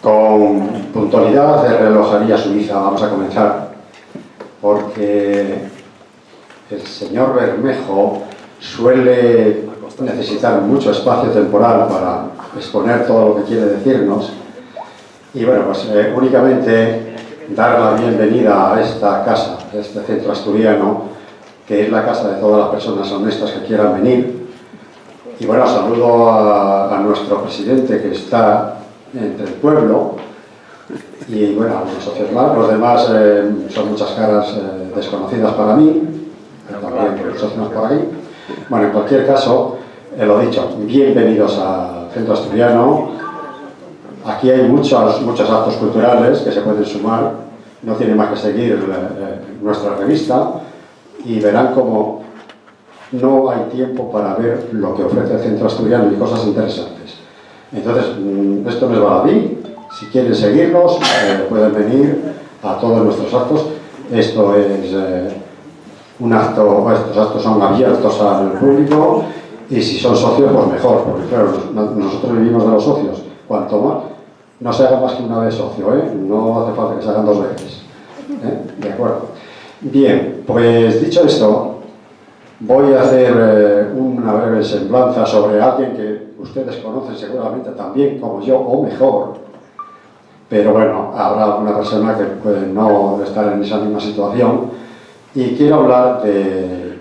Con puntualidad de relojería suiza vamos a comenzar, porque el señor Bermejo suele necesitar mucho espacio temporal para exponer todo lo que quiere decirnos. Y bueno, pues únicamente dar la bienvenida a esta casa, a este centro asturiano, que es la casa de todas las personas honestas que quieran venir. Y bueno, saludo a nuestro presidente, que está entre el pueblo, y bueno, algunos socios más. Los demás son muchas caras desconocidas para mí, también los socios por ahí. Bueno, en cualquier caso, lo dicho, bienvenidos al centro asturiano. Aquí hay muchos actos culturales que se pueden sumar, no tienen más que seguir nuestra revista y verán como no hay tiempo para ver lo que ofrece el centro asturiano y cosas interesantes. Entonces, esto no es baladí. Si quieren seguirnos, pueden venir a todos nuestros actos. Esto es un acto, estos actos son abiertos al público, y si son socios, pues mejor, porque claro, nosotros vivimos de los socios. Cuanto más, no se haga más que una vez socio, no hace falta que se hagan 2 veces. ¿De acuerdo? Bien, pues dicho esto, voy a hacer una breve semblanza sobre alguien que ustedes conocen seguramente también como yo, o mejor, pero bueno, habrá alguna persona que puede no estar en esa misma situación, y quiero hablar de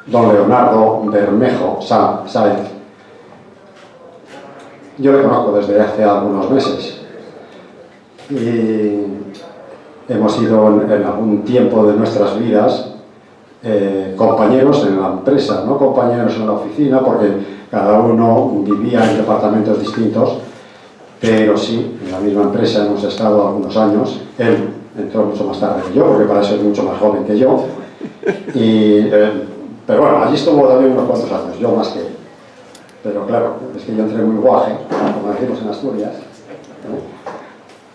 don Leonardo Bermejo Sáenz. Yo le conozco desde hace algunos meses y hemos sido en algún tiempo de nuestras vidas compañeros en la empresa, no compañeros en la oficina, porque cada uno vivía en departamentos distintos, pero sí, en la misma empresa hemos estado algunos años. Él entró mucho más tarde que yo, porque para eso es mucho más joven que yo, pero bueno, allí estuvo también unos cuantos años, yo más que él. Pero claro, es que yo entré muy guaje, como decimos en Asturias.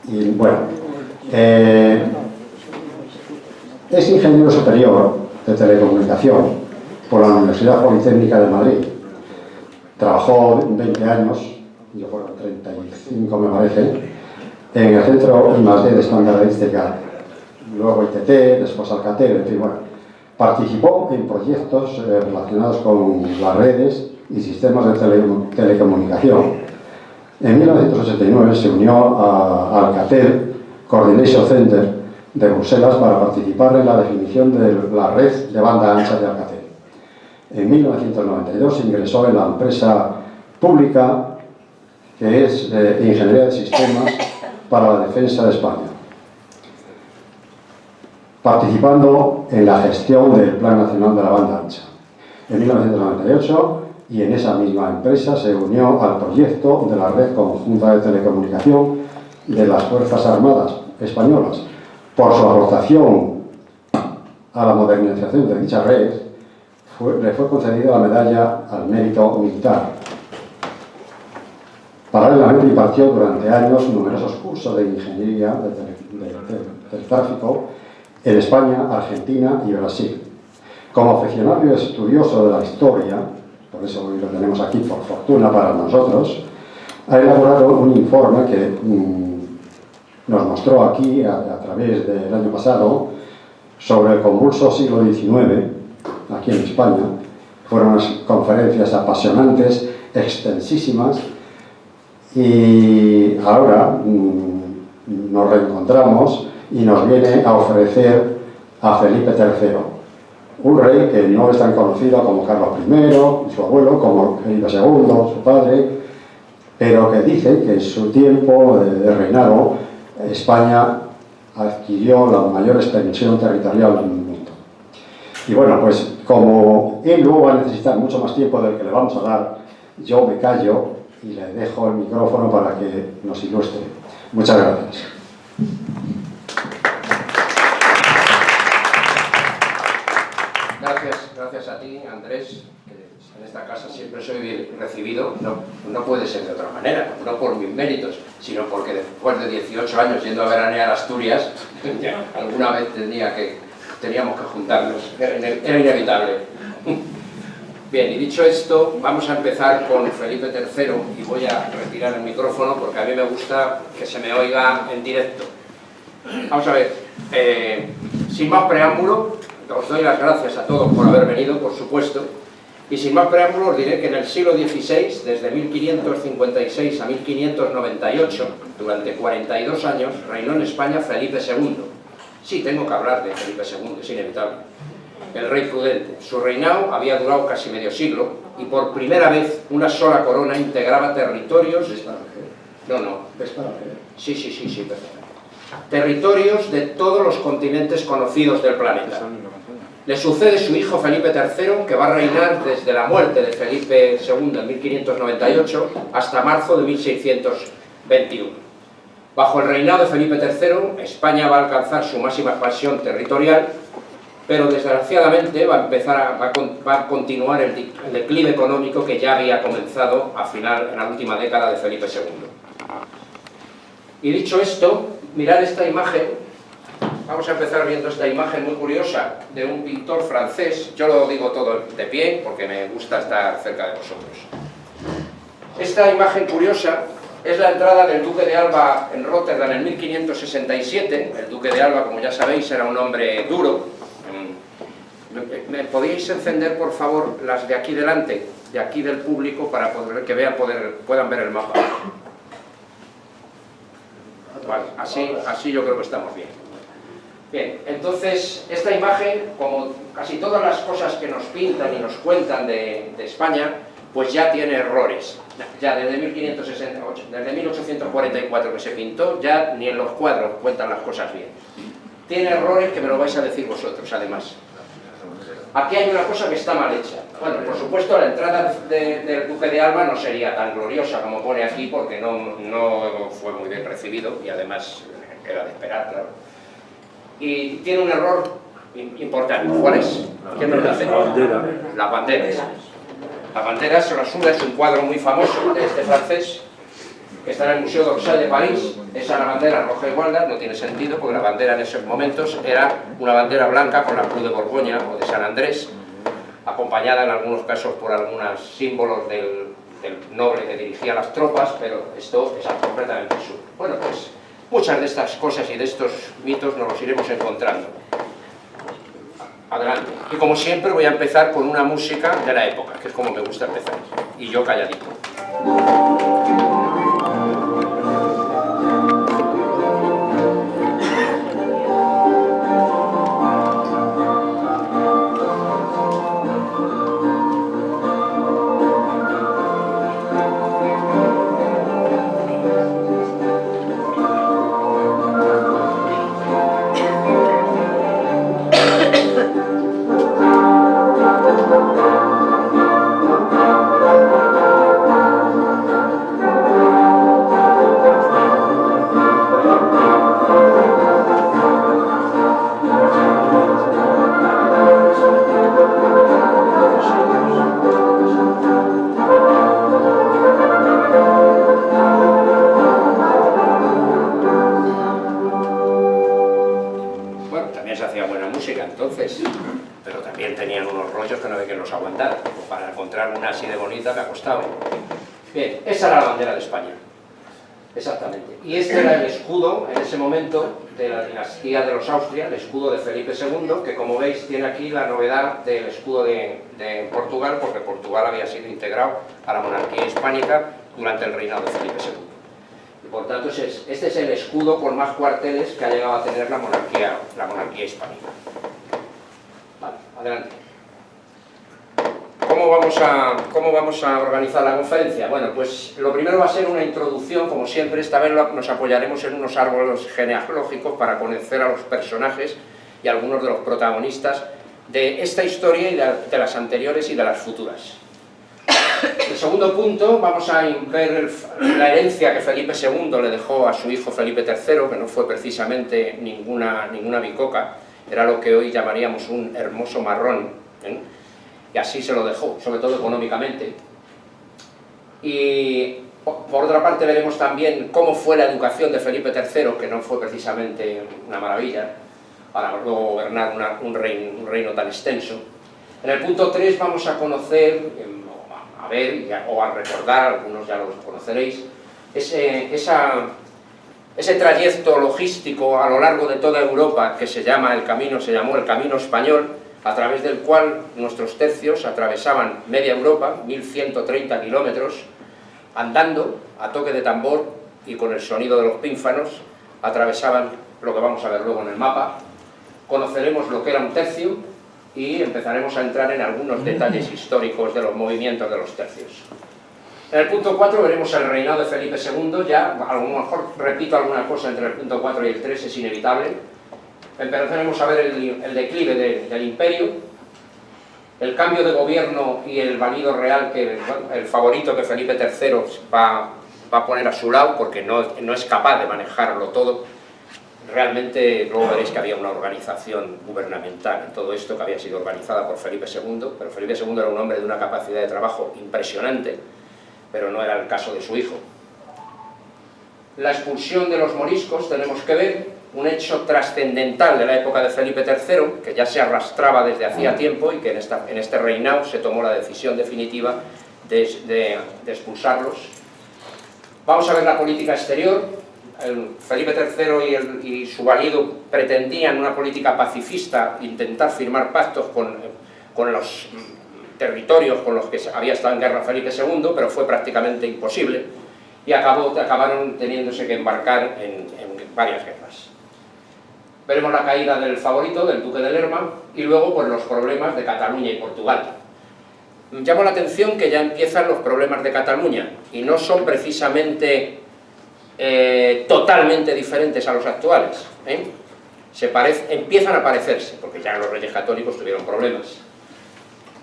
Y bueno, es ingeniero superior de telecomunicación por la Universidad Politécnica de Madrid. Trabajó 20 años, yo fueron 35 me parece, en el Centro I+D de Estadística, luego ITT, después Alcatel, en fin, bueno. Participó en proyectos relacionados con las redes y sistemas de telecomunicación. En 1989 se unió a Alcatel Coordination Center de Bruselas para participar en la definición de la red de banda ancha de Alcatel. En 1992 ingresó en la empresa pública que es Ingeniería de Sistemas para la Defensa de España, participando en la gestión del Plan Nacional de la Banda Ancha. En 1998, y en esa misma empresa, se unió al proyecto de la Red Conjunta de Telecomunicación de las Fuerzas Armadas Españolas. Por su aportación a la modernización de dicha red, le fue concedida la Medalla al Mérito Militar. Paralelamente impartió durante años numerosos cursos de ingeniería del tráfico en España, Argentina y Brasil. Como aficionado y estudioso de la historia, por eso hoy lo tenemos aquí por fortuna para nosotros, ha elaborado un informe que nos mostró aquí a través del año pasado sobre el convulso siglo XIX aquí en España. Fueron unas conferencias apasionantes, extensísimas, y ahora nos reencontramos y nos viene a ofrecer a Felipe III, un rey que no es tan conocido como Carlos I, su abuelo, como Felipe II, su padre, pero que dice que en su tiempo de reinado España adquirió la mayor extensión territorial del mundo. Y bueno, pues como él luego va a necesitar mucho más tiempo del que le vamos a dar, yo me callo y le dejo el micrófono para que nos ilustre. Muchas gracias. Gracias a ti, Andrés, que en esta casa siempre soy bien recibido. No puede ser de otra manera, no por mis méritos, sino porque después de 18 años yendo a veranear a Asturias, alguna vez teníamos que juntarnos, era inevitable. Bien, y dicho esto, vamos a empezar con Felipe III y voy a retirar el micrófono porque a mí me gusta que se me oiga en directo. Vamos a ver, sin más preámbulo, os doy las gracias a todos por haber venido, por supuesto, y sin más preámbulo os diré que en el siglo XVI, desde 1556 a 1598, durante 42 años, reinó en España Felipe II. Sí, tengo que hablar de Felipe II, es inevitable. El rey prudente. Su reinado había durado casi medio siglo y por primera vez una sola corona integraba territorios... No. Sí, perfecto. Territorios de todos los continentes conocidos del planeta. Le sucede su hijo Felipe III, que va a reinar desde la muerte de Felipe II en 1598 hasta marzo de 1621. Bajo el reinado de Felipe III, España va a alcanzar su máxima expansión territorial, pero desgraciadamente va a continuar el declive económico que ya había comenzado en la última década de Felipe II. Y dicho esto, mirad esta imagen. Vamos a empezar viendo esta imagen muy curiosa de un pintor francés. Yo lo digo todo de pie porque me gusta estar cerca de vosotros. Esta imagen curiosa es la entrada del duque de Alba en Rotterdam en 1567. El duque de Alba, como ya sabéis, era un hombre duro. ¿Me podéis encender, por favor, las de aquí delante, de aquí del público, para que puedan ver el mapa? Vale, así yo creo que estamos bien. Bien, entonces, esta imagen, como casi todas las cosas que nos pintan y nos cuentan de España, pues ya tiene errores. Ya desde 1568, desde 1844 que se pintó, ya ni en los cuadros cuentan las cosas bien. Tiene errores que me lo vais a decir vosotros, además. Aquí hay una cosa que está mal hecha. Bueno, por supuesto, la entrada del duque de Alba no sería tan gloriosa como pone aquí, porque no fue muy bien recibido, y además era de esperar, claro. Y tiene un error importante. ¿Cuál es? ¿Quién nos lo hace? Las banderas. Las banderas, Solasura es un cuadro muy famoso de este francés, que está en el Museo d'Orsay de París. Esa era la bandera roja igualdad, no tiene sentido, porque la bandera en esos momentos era una bandera blanca con la Cruz de Borgoña o de San Andrés, acompañada en algunos casos por algunos símbolos del noble que dirigía las tropas, pero esto es completamente absurdo. Bueno, pues muchas de estas cosas y de estos mitos nos los iremos encontrando. Adelante. Y como siempre voy a empezar con una música de la época, que es como me gusta empezar, y yo calladito. Bien, esa era la bandera de España, exactamente. Y este era el escudo, en ese momento, de la dinastía de los Austria, el escudo de Felipe II, que como veis tiene aquí la novedad del escudo de Portugal, porque Portugal había sido integrado a la monarquía hispánica durante el reinado de Felipe II. Y por tanto, este es el escudo con más cuarteles que ha llegado a tener la monarquía hispánica. Vale, adelante. ¿Cómo vamos a organizar la conferencia? Bueno, pues lo primero va a ser una introducción, como siempre. Esta vez nos apoyaremos en unos árboles genealógicos para conocer a los personajes y a algunos de los protagonistas de esta historia y de las anteriores y de las futuras. El segundo punto, vamos a ver la herencia que Felipe II le dejó a su hijo Felipe III, que no fue precisamente ninguna bicoca, era lo que hoy llamaríamos un hermoso marrón, ¿eh? Y así se lo dejó, sobre todo económicamente. Y por otra parte veremos también cómo fue la educación de Felipe III, que no fue precisamente una maravilla, para luego gobernar un reino tan extenso. En el punto 3 vamos a conocer, a ver o a recordar, algunos ya lo conoceréis, ese trayecto logístico a lo largo de toda Europa que se llamó el Camino Español, a través del cual nuestros tercios atravesaban media Europa, 1130 kilómetros, andando a toque de tambor y con el sonido de los pímpanos, atravesaban lo que vamos a ver luego en el mapa. Conoceremos lo que era un tercio y empezaremos a entrar en algunos detalles históricos de los movimientos de los tercios. En el punto 4 veremos el reinado de Felipe II, ya a lo mejor repito alguna cosa entre el punto 4 y el 3, es inevitable. Empezaremos a ver el declive del imperio, el cambio de gobierno y el valido real, que el favorito que Felipe III va a poner a su lado, porque no es capaz de manejarlo todo. Realmente luego veréis que había una organización gubernamental en todo esto que había sido organizada por Felipe II, pero Felipe II era un hombre de una capacidad de trabajo impresionante, pero no era el caso de su hijo. La expulsión de los moriscos, tenemos que ver, un hecho trascendental de la época de Felipe III, que ya se arrastraba desde hacía tiempo y que en este reinado se tomó la decisión definitiva de expulsarlos. Vamos a ver la política exterior. Felipe III y su valido pretendían una política pacifista, intentar firmar pactos con los territorios con los que había estado en guerra Felipe II, pero fue prácticamente imposible y acabaron teniéndose que embarcar en varias guerras. Veremos la caída del favorito, del duque de Lerma, y luego pues, los problemas de Cataluña y Portugal. Llamo la atención que ya empiezan los problemas de Cataluña, y no son precisamente totalmente diferentes a los actuales. Empiezan a parecerse, porque ya los reyes católicos tuvieron problemas.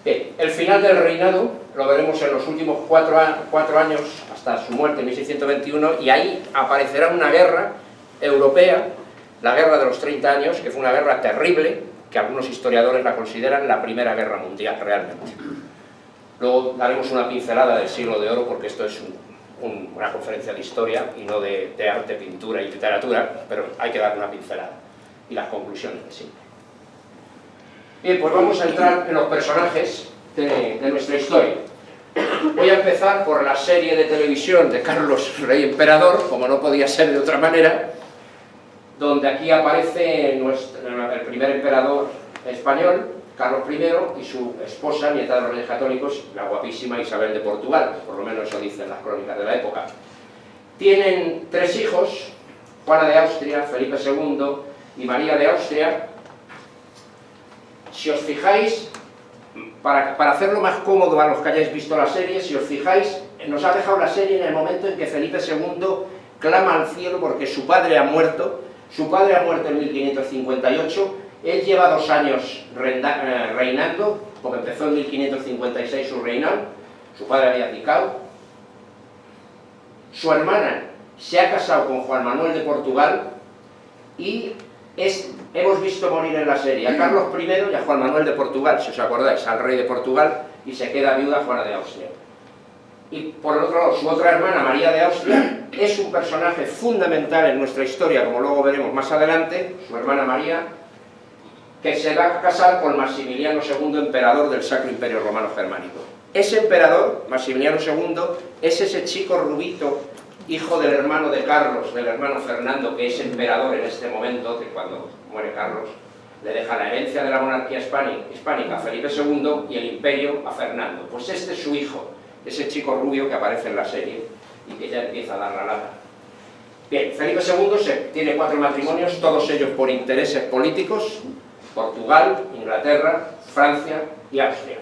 Bien, el final del reinado lo veremos en los últimos cuatro años, hasta su muerte en 1621, y ahí aparecerá una guerra europea, la guerra de los 30 años, que fue una guerra terrible, que algunos historiadores la consideran la primera guerra mundial realmente. Luego daremos una pincelada del siglo de oro, porque esto es una conferencia de historia y no de arte, pintura y literatura, pero hay que dar una pincelada y las conclusiones de siempre. Bien, pues vamos a entrar en los personajes de nuestra historia. Voy a empezar por la serie de televisión de Carlos Rey Emperador, como no podía ser de otra manera, donde aquí aparece el primer emperador español, Carlos I, y su esposa, nieta de los reyes católicos, la guapísima Isabel de Portugal, por lo menos eso dicen las crónicas de la época. Tienen 3 hijos, Juana de Austria, Felipe II y María de Austria. Si os fijáis, para hacerlo más cómodo a los que hayáis visto la serie, si os fijáis, nos ha dejado la serie en el momento en que Felipe II clama al cielo porque su padre ha muerto. Su padre ha muerto en 1558, él lleva 2 años reinando, porque empezó en 1556 su reinado, su padre había abdicado. Su hermana se ha casado con Juan Manuel de Portugal y hemos visto morir en la serie a Carlos I y a Juan Manuel de Portugal, si os acordáis, al rey de Portugal, y se queda viuda Juana de Austria. Y por el otro lado, su otra hermana, María de Austria, es un personaje fundamental en nuestra historia, como luego veremos más adelante, su hermana María, que se va a casar con Maximiliano II, emperador del Sacro Imperio Romano Germánico. Ese emperador, Maximiliano II, es ese chico rubito, hijo del hermano de Carlos, del hermano Fernando, que es emperador en este momento, que cuando muere Carlos, le deja la herencia de la monarquía hispánica a Felipe II y el imperio a Fernando. Pues este es su hijo, ese chico rubio que aparece en la serie y que ya empieza a dar la lata. Bien, Felipe II tiene 4 matrimonios, todos ellos por intereses políticos: Portugal, Inglaterra, Francia y Austria.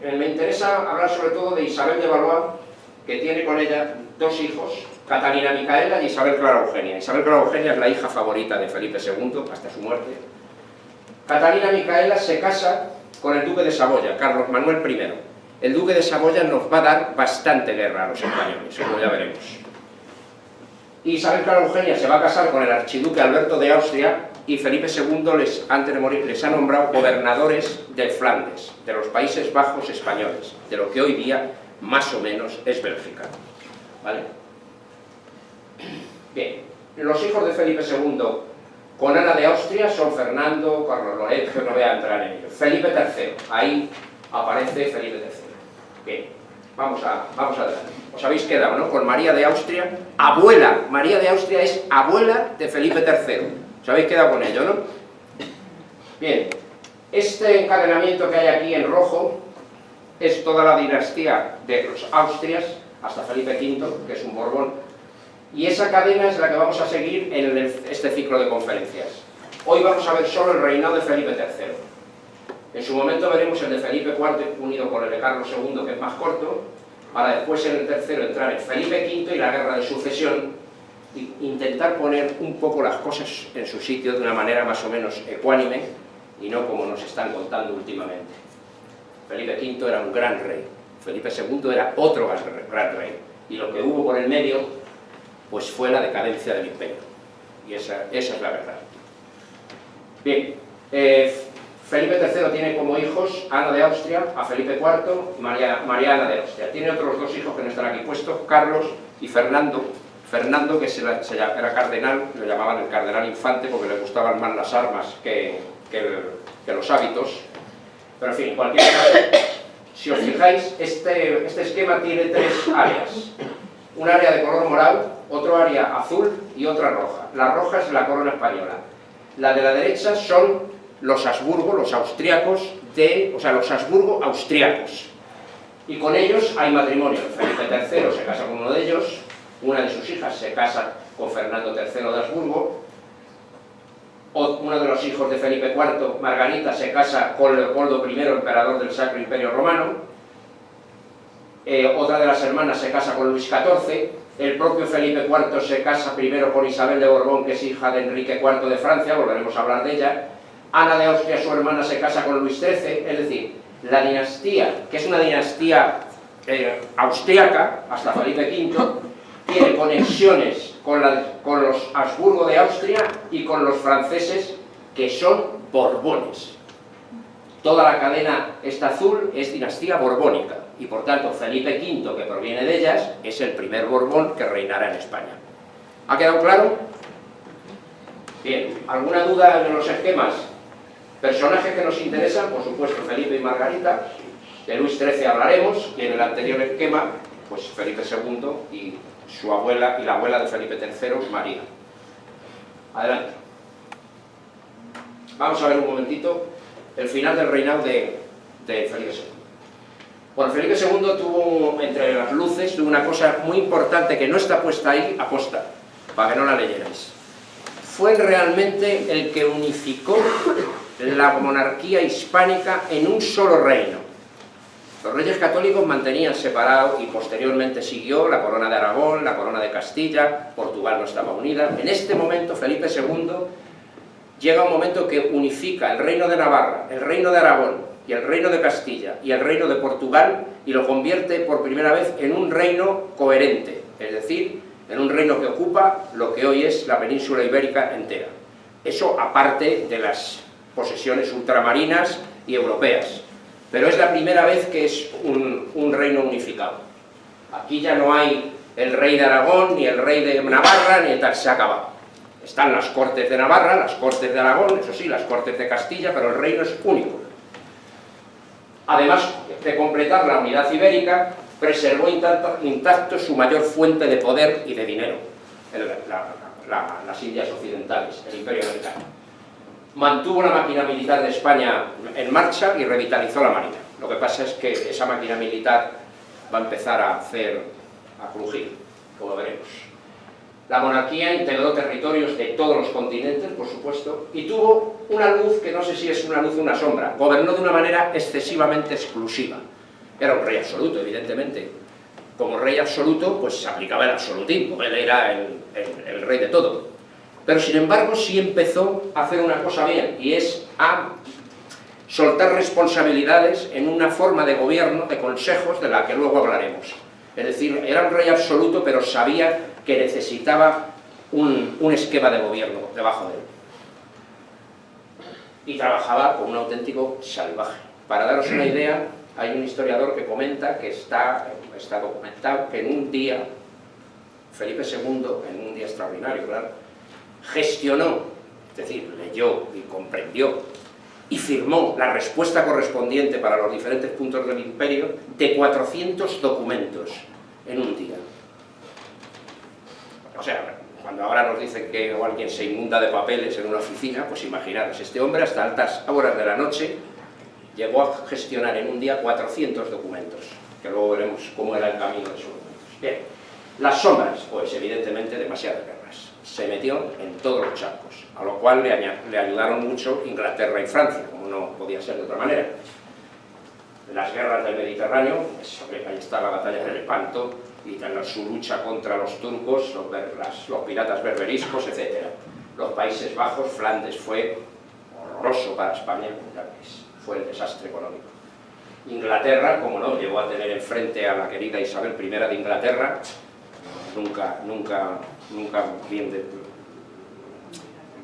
Me interesa hablar sobre todo de Isabel de Valois, que tiene con ella 2 hijos, Catalina Micaela y Isabel Clara Eugenia. Isabel Clara Eugenia es la hija favorita de Felipe II hasta su muerte. Catalina Micaela se casa con el duque de Saboya, Carlos Manuel I. El duque de Saboya nos va a dar bastante guerra a los españoles, como ya veremos. Isabel Clara Eugenia se va a casar con el archiduque Alberto de Austria y Felipe II, antes de morir, les ha nombrado gobernadores de Flandes, de los Países Bajos españoles, de lo que hoy día más o menos es Bélgica. ¿Vale? Bien, los hijos de Felipe II Con Ana de Austria son Fernando, Carlos Lorenzo, no voy a entrar en ello. Felipe III, ahí aparece Felipe III. Bien, vamos adelante. Os habéis quedado, ¿no?, con María de Austria, abuela. María de Austria es abuela de Felipe III. Os habéis quedado con ello, ¿no? Bien, este encadenamiento que hay aquí en rojo es toda la dinastía de los Austrias, hasta Felipe V, que es un Borbón. Y esa cadena es la que vamos a seguir en este ciclo de conferencias. Hoy vamos a ver solo el reinado de Felipe III. En su momento veremos el de Felipe IV unido con el de Carlos II, que es más corto, para después en el tercero entrar en Felipe V y la guerra de sucesión, e intentar poner un poco las cosas en su sitio de una manera más o menos ecuánime, y no como nos están contando últimamente. Felipe V era un gran rey, Felipe II era otro gran rey, y lo que hubo por el medio pues fue la decadencia del imperio, y esa es la verdad. Bien, Felipe III tiene como hijos a Ana de Austria, a Felipe IV y Mariana de Austria. Tiene otros dos hijos que no están aquí puestos, Carlos y Fernando. Fernando, que era cardenal, le llamaban el cardenal infante porque le gustaban más las armas que los hábitos. Pero en fin, en cualquier caso, si os fijáis, este esquema tiene tres áreas. Un área de color morado, otro área azul y otra roja. La roja es la corona española. La de la derecha son los Habsburgo, los austriacos, o sea, los Habsburgo austriacos. Y con ellos hay matrimonio. Felipe III se casa con uno de ellos, una de sus hijas se casa con Fernando III de Habsburgo, uno de los hijos de Felipe IV, Margarita, se casa con Leopoldo I, emperador del Sacro Imperio Romano. Otra de las hermanas se casa con Luis XIV, el propio Felipe IV se casa primero con Isabel de Borbón, que es hija de Enrique IV de Francia, volveremos a hablar de ella. Ana de Austria, su hermana, se casa con Luis XIII, es decir, la dinastía, que es una dinastía austriaca, hasta Felipe V, tiene conexiones con los Habsburgo de Austria y con los franceses, que son borbones. Toda la cadena esta azul es dinastía borbónica, y por tanto Felipe V, que proviene de ellas, es el primer Borbón que reinará en España. ¿Ha quedado claro? Bien, ¿alguna duda en los esquemas? Personajes que nos interesan, por supuesto, Felipe y Margarita. De Luis XIII hablaremos, y en el anterior esquema, pues Felipe II y su abuela, y la abuela de Felipe III, María. Adelante. Vamos a ver un momentito el final del reinado de Felipe II. Bueno, Felipe II tuvo, entre las luces, tuvo una cosa muy importante que no está puesta ahí, aposta, para que no la leyerais. Fue realmente el que unificó la monarquía hispánica en un solo reino. Los reyes católicos mantenían separado, y posteriormente siguió la corona de Aragón, la corona de Castilla, Portugal no estaba unida. En este momento Felipe II llega un momento que unifica el reino de Navarra, el reino de Aragón, y el reino de Castilla y el reino de Portugal, y lo convierte por primera vez en un reino coherente, es decir, en un reino que ocupa lo que hoy es la península ibérica entera. Eso aparte de las posesiones ultramarinas y europeas, pero es la primera vez que es un reino unificado. Aquí ya no hay el rey de Aragón, ni el rey de Navarra, ni tal, se ha acabado. Están las cortes de Navarra, las cortes de Aragón, eso sí, las cortes de Castilla, pero el reino es único. Además de completar la unidad ibérica, preservó intacto su mayor fuente de poder y de dinero, las Indias occidentales, el Imperio americano. Mantuvo la máquina militar de España en marcha y revitalizó la marina. Lo que pasa es que esa máquina militar va a empezar a crujir, como veremos. La monarquía integró territorios de todos los continentes, por supuesto, y tuvo una luz que no sé si es una luz o una sombra. Gobernó de una manera excesivamente exclusiva. Era un rey absoluto, evidentemente. Como rey absoluto, pues se aplicaba el absolutismo. Él era el rey de todo. Pero, sin embargo, sí empezó a hacer una cosa bien, y es a soltar responsabilidades en una forma de gobierno, de consejos, de la que luego hablaremos. Es decir, era un rey absoluto, pero sabía que necesitaba un esquema de gobierno debajo de él. Y trabajaba como un auténtico salvaje. Para daros una idea, hay un historiador que comenta que está documentado que en un día, Felipe II, en un día extraordinario, claro, gestionó es decir, leyó y comprendió y firmó la respuesta correspondiente para los diferentes puntos del imperio de 400 documentos en un día. O sea, cuando ahora nos dicen que alguien se inunda de papeles en una oficina, pues imaginaros, este hombre hasta altas horas de la noche llegó a gestionar en un día 400 documentos, que luego veremos cómo era el camino de esos documentos. Bien, las sombras, pues evidentemente demasiadas guerras. Se metió en todos los charcos, a lo cual le ayudaron mucho Inglaterra y Francia, como no podía ser de otra manera. Las guerras del Mediterráneo, pues, ahí está la batalla de Lepanto, y su lucha contra los turcos, los piratas berberiscos, etc. Los Países Bajos, Flandes fue horroroso para España, ya ves, fue el desastre económico. Inglaterra, como no, llegó a tener enfrente a la querida Isabel I de Inglaterra, nunca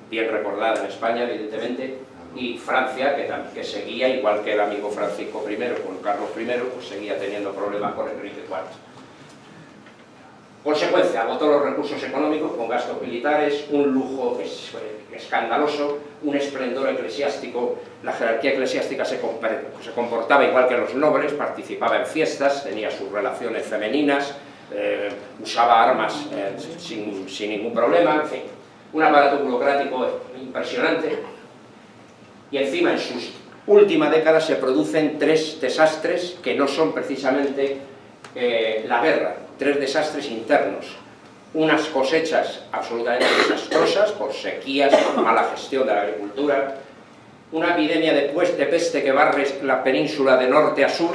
bien recordada en España, evidentemente, y Francia, que seguía, igual que el amigo Francisco I con Carlos I, pues seguía teniendo problemas con Enrique IV. Consecuencia, agotó los recursos económicos con gastos militares, un lujo escandaloso, un esplendor eclesiástico. La jerarquía eclesiástica se comportaba igual que los nobles, participaba en fiestas, tenía sus relaciones femeninas, usaba armas sin ningún problema, en fin, un aparato burocrático impresionante. Y encima, en sus últimas décadas se producen tres desastres que no son precisamente la guerra, tres desastres internos, unas cosechas absolutamente desastrosas por sequías, por mala gestión de la agricultura, una epidemia de peste que barre la península de norte a sur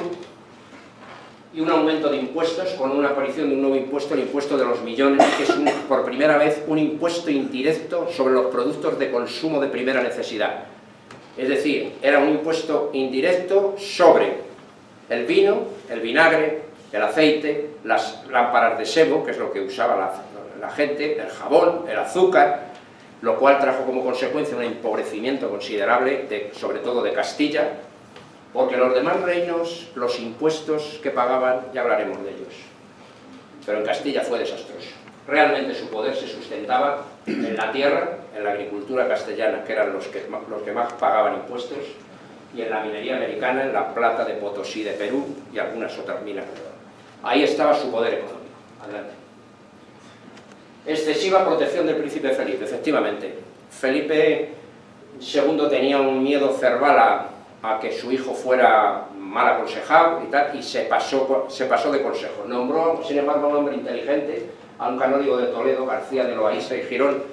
y un aumento de impuestos con una aparición de un nuevo impuesto, el impuesto de los millones, que es por primera vez un impuesto indirecto sobre los productos de consumo de primera necesidad. Es decir, era un impuesto indirecto sobre el vino, el vinagre, el aceite, las lámparas de sebo, que es lo que usaba la gente, el jabón, el azúcar, lo cual trajo como consecuencia un empobrecimiento considerable, sobre todo de Castilla, porque los demás reinos, los impuestos que pagaban, ya hablaremos de ellos, pero en Castilla fue desastroso. Realmente su poder se sustentaba en la tierra, en la agricultura castellana, que eran los que más pagaban impuestos, y en la minería americana, en la plata de Potosí de Perú y algunas otras minas. Ahí estaba su poder económico. Adelante. Excesiva protección del príncipe Felipe, efectivamente. Felipe II tenía un miedo cerval a que su hijo fuera mal aconsejado y tal, y se pasó de consejo. Nombró, sin embargo, a un hombre inteligente, a un canónigo de Toledo, García de Loaiza y Girón,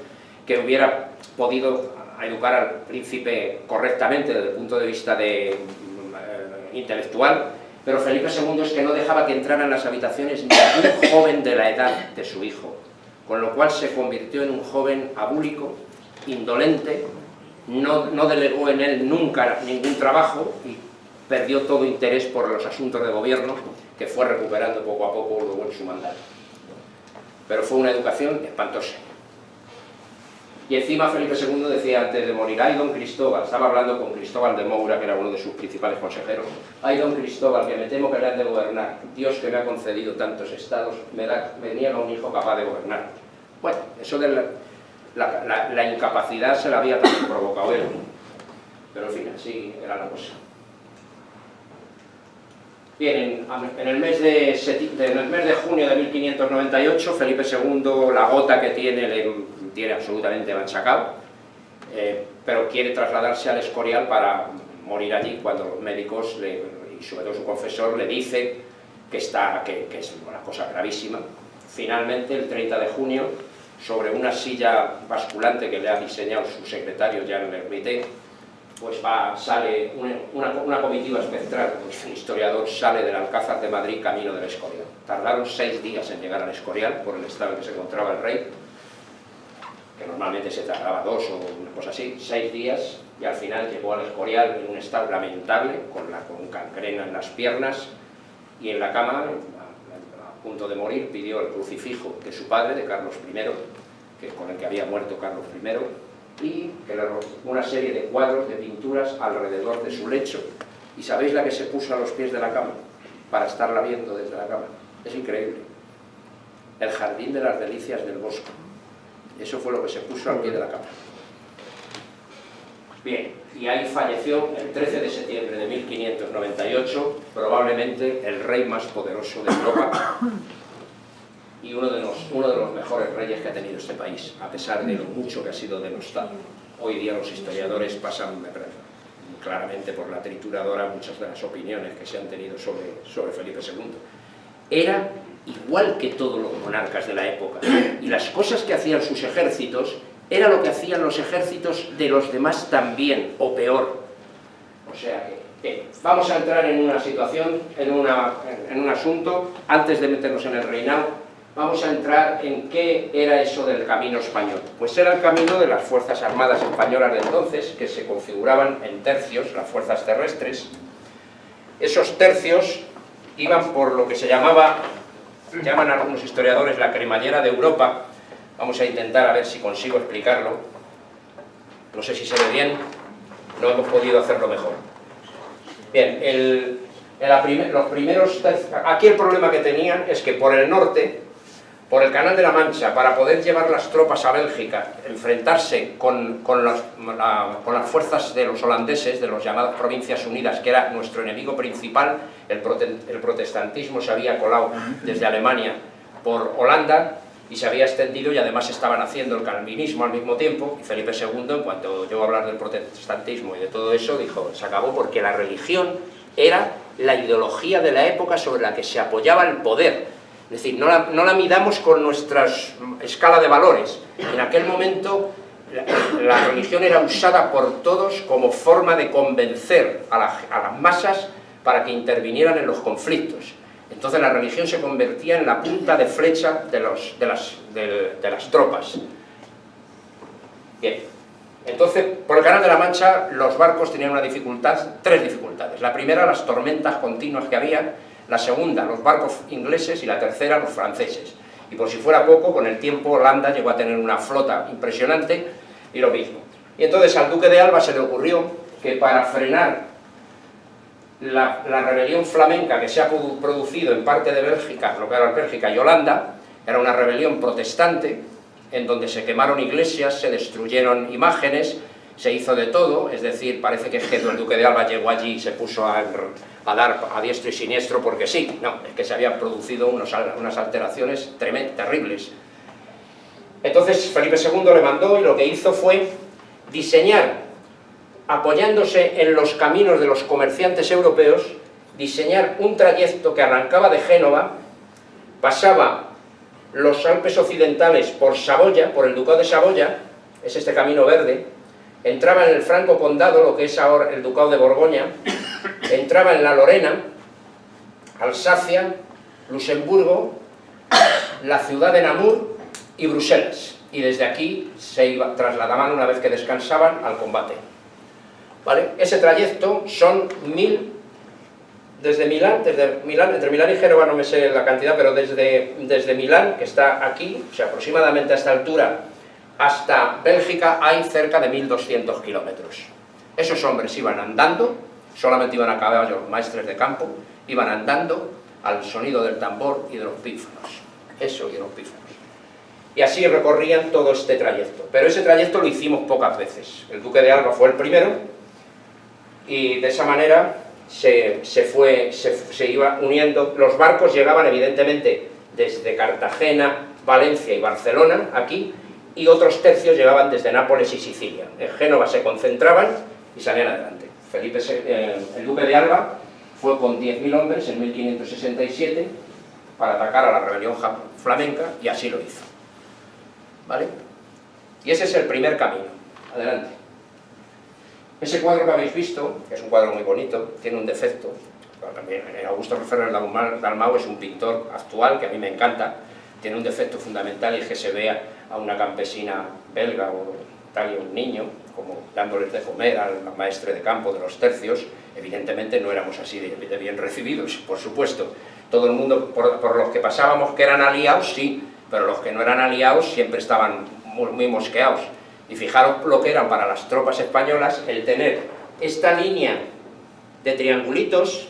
que hubiera podido educar al príncipe correctamente desde el punto de vista intelectual, pero Felipe II es que no dejaba que entraran en las habitaciones ningún joven de la edad de su hijo, con lo cual se convirtió en un joven abúlico, indolente, no delegó en él nunca ningún trabajo y perdió todo interés por los asuntos de gobierno, que fue recuperando poco a poco luego en su mandato. Pero fue una educación espantosa. Y encima Felipe II decía antes de morir: ay, don Cristóbal, estaba hablando con Cristóbal de Moura, que era uno de sus principales consejeros, ay, don Cristóbal, que me temo que le han de gobernar, Dios que me ha concedido tantos estados, me niega un hijo capaz de gobernar. Bueno, eso de la incapacidad se la había también provocado él, pero en fin, así era la cosa. Bien, en el mes de junio de 1598, Felipe II, la gota que tiene, le tiene absolutamente manchacado, pero quiere trasladarse al Escorial para morir allí, cuando los médicos, y sobre todo su confesor, le dice que es una cosa gravísima. Finalmente, el 30 de junio, sobre una silla basculante que le ha diseñado su secretario Jean Lermite, pues sale una comitiva espectral, pues un historiador sale del Alcázar de Madrid camino del Escorial. Tardaron 6 días en llegar al Escorial, por el estado en que se encontraba el rey, que normalmente se tardaba 2 o una cosa así, 6 días, y al final llegó al Escorial en un estado lamentable, con gangrena en las piernas, y en la cama, a punto de morir, pidió el crucifijo de su padre, de Carlos I, con el que había muerto Carlos I, y que le robó una serie de cuadros, de pinturas alrededor de su lecho. ¿Y sabéis la que se puso a los pies de la cama? Para estarla viendo desde la cama. Es increíble. El jardín de las delicias del Bosco. Eso fue lo que se puso al pie de la cama. Bien, y ahí falleció el 13 de septiembre de 1598, probablemente el rey más poderoso de Europa y uno de los mejores reyes que ha tenido este país, a pesar de lo mucho que ha sido denostado. Hoy día los historiadores pasan claramente por la trituradora muchas de las opiniones que se han tenido sobre Felipe II. Era igual que todos los monarcas de la época, y las cosas que hacían sus ejércitos era lo que hacían los ejércitos de los demás también, o peor. O sea que, vamos a entrar en una situación, en un asunto, antes de meternos en el reinado, vamos a entrar en qué era eso del camino español. Pues era el camino de las Fuerzas Armadas Españolas de entonces, que se configuraban en tercios, las fuerzas terrestres. Esos tercios iban por lo que se llaman algunos historiadores la cremallera de Europa. Vamos a intentar a ver si consigo explicarlo. No sé si se ve bien, no hemos podido hacerlo mejor. Bien, los primeros tercios, aquí el problema que tenían es que por el norte, por el Canal de la Mancha, para poder llevar las tropas a Bélgica, enfrentarse con las fuerzas de los holandeses, de las llamadas Provincias Unidas, que era nuestro enemigo principal, el protestantismo se había colado desde Alemania por Holanda, y se había extendido, y además estaban haciendo el calvinismo al mismo tiempo, y Felipe II, en cuanto llegó a hablar del protestantismo y de todo eso, dijo, se acabó, porque la religión era la ideología de la época sobre la que se apoyaba el poder. Es decir, no la midamos con nuestra escala de valores. En aquel momento la religión era usada por todos como forma de convencer a las masas para que intervinieran en los conflictos. Entonces la religión se convertía en la punta de flecha de las tropas. Bien, entonces por el Canal de la Mancha los barcos tenían tres dificultades. La primera, las tormentas continuas que había; la segunda, los barcos ingleses; y la tercera, los franceses. Y por si fuera poco, con el tiempo Holanda llegó a tener una flota impresionante, y lo mismo. Y entonces al duque de Alba se le ocurrió que para frenar la rebelión flamenca que se ha producido en parte de Bélgica, lo que era Bélgica y Holanda, era una rebelión protestante, en donde se quemaron iglesias, se destruyeron imágenes, se hizo de todo. Es decir, parece que el duque de Alba llegó allí y se puso a dar a diestro y siniestro porque sí. No, es que se habían producido unas alteraciones terribles. Entonces Felipe II le mandó, y lo que hizo fue diseñar, apoyándose en los caminos de los comerciantes europeos, diseñar un trayecto que arrancaba de Génova, pasaba los Alpes occidentales por Saboya, por el Ducado de Saboya, es este camino verde, entraba en el Franco Condado, lo que es ahora el Ducado de Borgoña, entraba en la Lorena, Alsacia, Luxemburgo, la ciudad de Namur y Bruselas, y desde aquí se trasladaban, una vez que descansaban, al combate. ¿Vale? Ese trayecto son entre Milán y Génova, no me sé la cantidad, pero desde Milán, que está aquí, o sea, aproximadamente a esta altura, hasta Bélgica hay cerca de 1200 kilómetros. Esos hombres iban andando, solamente iban a caballo los maestres de campo, iban andando al sonido del tambor y de los pífanos. Eso y de los pífanos. Y así recorrían todo este trayecto. Pero ese trayecto lo hicimos pocas veces. El duque de Alba fue el primero, y de esa manera se iba uniendo. Los barcos llegaban evidentemente desde Cartagena, Valencia y Barcelona, aquí, y otros tercios llegaban desde Nápoles y Sicilia. En Génova se concentraban y salían adelante. El duque de Alba fue con 10.000 hombres en 1567 para atacar a la rebelión flamenca, y así lo hizo. ¿Vale? Y ese es el primer camino. Adelante. Ese cuadro que habéis visto, que es un cuadro muy bonito, tiene un defecto. También Augusto Ferrer Dalmau es un pintor actual que a mí me encanta. Tiene un defecto fundamental, y es que se vea a una campesina belga o tal, y un niño como dándoles de comer al maestre de campo de los tercios. Evidentemente no éramos así de bien recibidos, por supuesto. Todo el mundo, por los que pasábamos que eran aliados, sí, pero los que no eran aliados siempre estaban muy mosqueados. Y fijaros lo que eran para las tropas españolas el tener esta línea de triangulitos.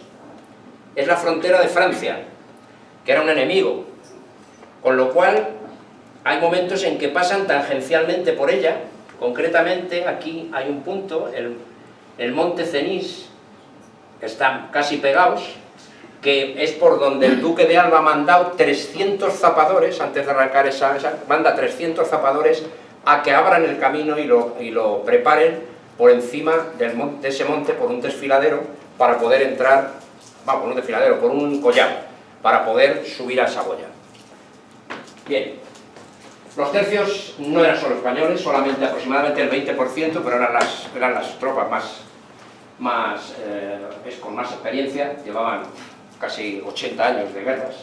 Es la frontera de Francia, que era un enemigo, con lo cual hay momentos en que pasan tangencialmente por ella, Concretamente, aquí hay un punto, el monte Cenís, están casi pegados, que es por donde el duque de Alba ha mandado 300 zapadores, antes de arrancar manda 300 zapadores a que abran el camino y lo preparen por encima de ese monte, por un desfiladero, para poder entrar, por un desfiladero, por un collar, para poder subir a Saboya. Bien, los tercios no eran solo españoles, solamente aproximadamente el 20%, pero eran las tropas con más experiencia, llevaban casi 80 años de guerras.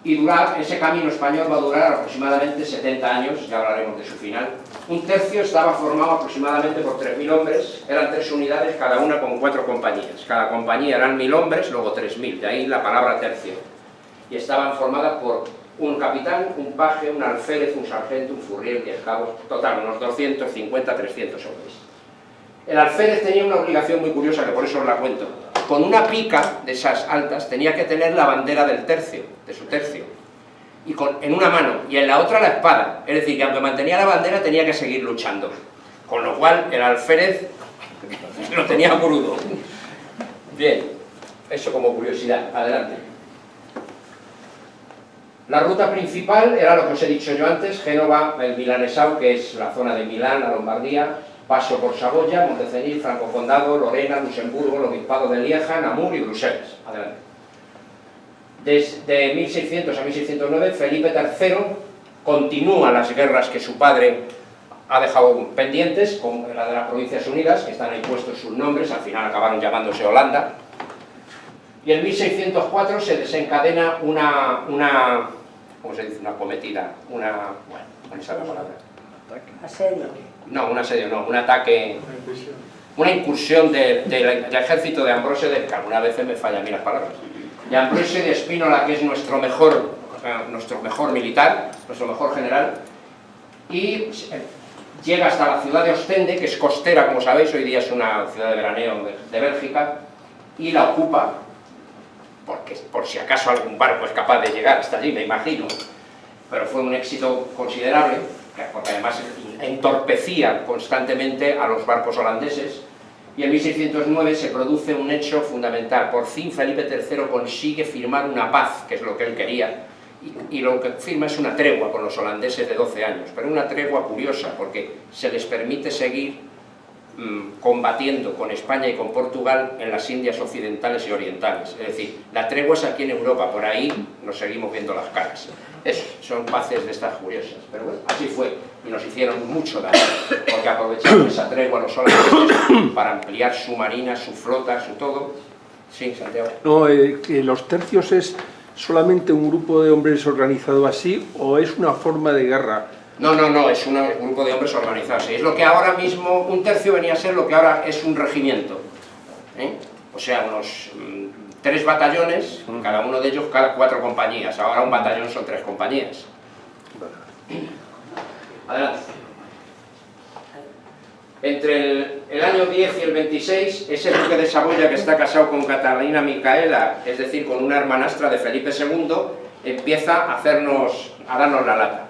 Y ese camino español va a durar aproximadamente 70 años, ya hablaremos de su final. Un tercio estaba formado aproximadamente por 3.000 hombres, eran 3 unidades, cada una con 4 compañías. Cada compañía eran 1.000 hombres, luego 3.000, de ahí la palabra tercio. Y estaban formadas por un capitán, un paje, un alférez, un sargento, un furriel, 10 cabos, total, unos 250, 300 hombres. El alférez tenía una obligación muy curiosa, que por eso os la cuento. Con una pica de esas altas tenía que tener la bandera del tercio, de su tercio, y en una mano, y en la otra la espada. Es decir, que aunque mantenía la bandera tenía que seguir luchando. Con lo cual el alférez lo tenía crudo. Bien, eso como curiosidad. Adelante. La ruta principal era lo que os he dicho yo antes, Génova, el Milanesao, que es la zona de Milán, la Lombardía, paso por Saboya, Montecenís, Franco Condado, Lorena, Luxemburgo, el Obispado de Lieja, Namur y Bruselas. Adelante. Desde 1600 a 1609, Felipe III continúa las guerras que su padre ha dejado pendientes, como la de las Provincias Unidas, que están ahí puestos sus nombres, al final acabaron llamándose Holanda. Y en 1604 se desencadena ¿cómo se dice? Una cometida, bueno, ¿cuál es la palabra? Asedio. No, un asedio no, un ataque, una incursión del ejército de Ambrosio de Espínola, una vez me fallan a mí las palabras, de Ambrosio de Espínola, que es nuestro mejor militar, nuestro mejor general, y llega hasta la ciudad de Ostende, que es costera, como sabéis, hoy día es una ciudad de veraneo de Bélgica, y la ocupa, porque por si acaso algún barco es capaz de llegar hasta allí, me imagino, pero fue un éxito considerable, porque además entorpecía constantemente a los barcos holandeses, y en 1609 se produce un hecho fundamental. Por fin Felipe III consigue firmar una paz, que es lo que él quería, y lo que firma es una tregua con los holandeses de 12 años, pero una tregua curiosa, porque se les permite seguir combatiendo con España y con Portugal en las Indias occidentales y orientales. Es decir, la tregua es aquí en Europa, por ahí nos seguimos viendo las caras. Eso, son paces de estas curiosas, pero bueno, así fue, y nos hicieron mucho daño, porque aprovecharon esa tregua los holandeses para ampliar su marina, su flota, su todo. Sí, Santiago. No, que los tercios es solamente un grupo de hombres organizado así, o es una forma de guerra. No, es un grupo de hombres organizados. Es lo que ahora mismo, un tercio venía a ser lo que ahora es un regimiento. O sea, unos 3 batallones, cada uno de ellos, cada 4 compañías. Ahora un batallón son 3 compañías. Adelante. Entre el año 10 y el 26, ese duque de Saboya, que está casado con Catalina Micaela, es decir, con una hermanastra de Felipe II, empieza a darnos la lata.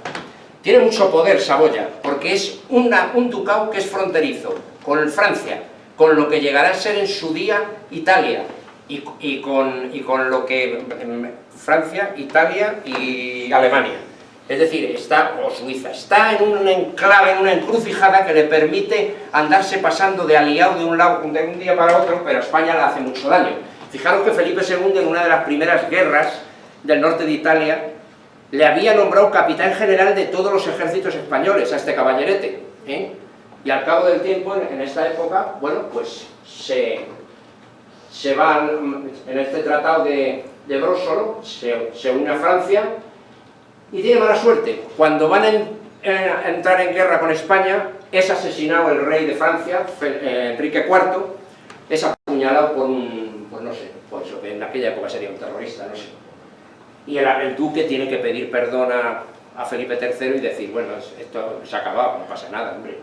Tiene mucho poder Saboya, porque es un ducado que es fronterizo con Francia, con lo que llegará a ser en su día Italia, y con lo que Francia, Italia y Alemania. Es decir, o Suiza, está en un enclave, en una encrucijada que le permite andarse pasando de aliado de un día para otro, pero a España le hace mucho daño. Fijaros que Felipe II, en una de las primeras guerras del norte de Italia, le había nombrado capitán general de todos los ejércitos españoles a este caballerete, y al cabo del tiempo, en esta época, bueno, pues se va, en este tratado de Brósolo, se une a Francia, y tiene mala suerte. Cuando van a entrar en guerra con España, es asesinado el rey de Francia, Enrique IV, es apuñalado por pues no sé, pues en aquella época sería un terrorista, no sé. Y el duque tiene que pedir perdón a Felipe III y decir, bueno, esto se ha acabado, no pasa nada, hombre.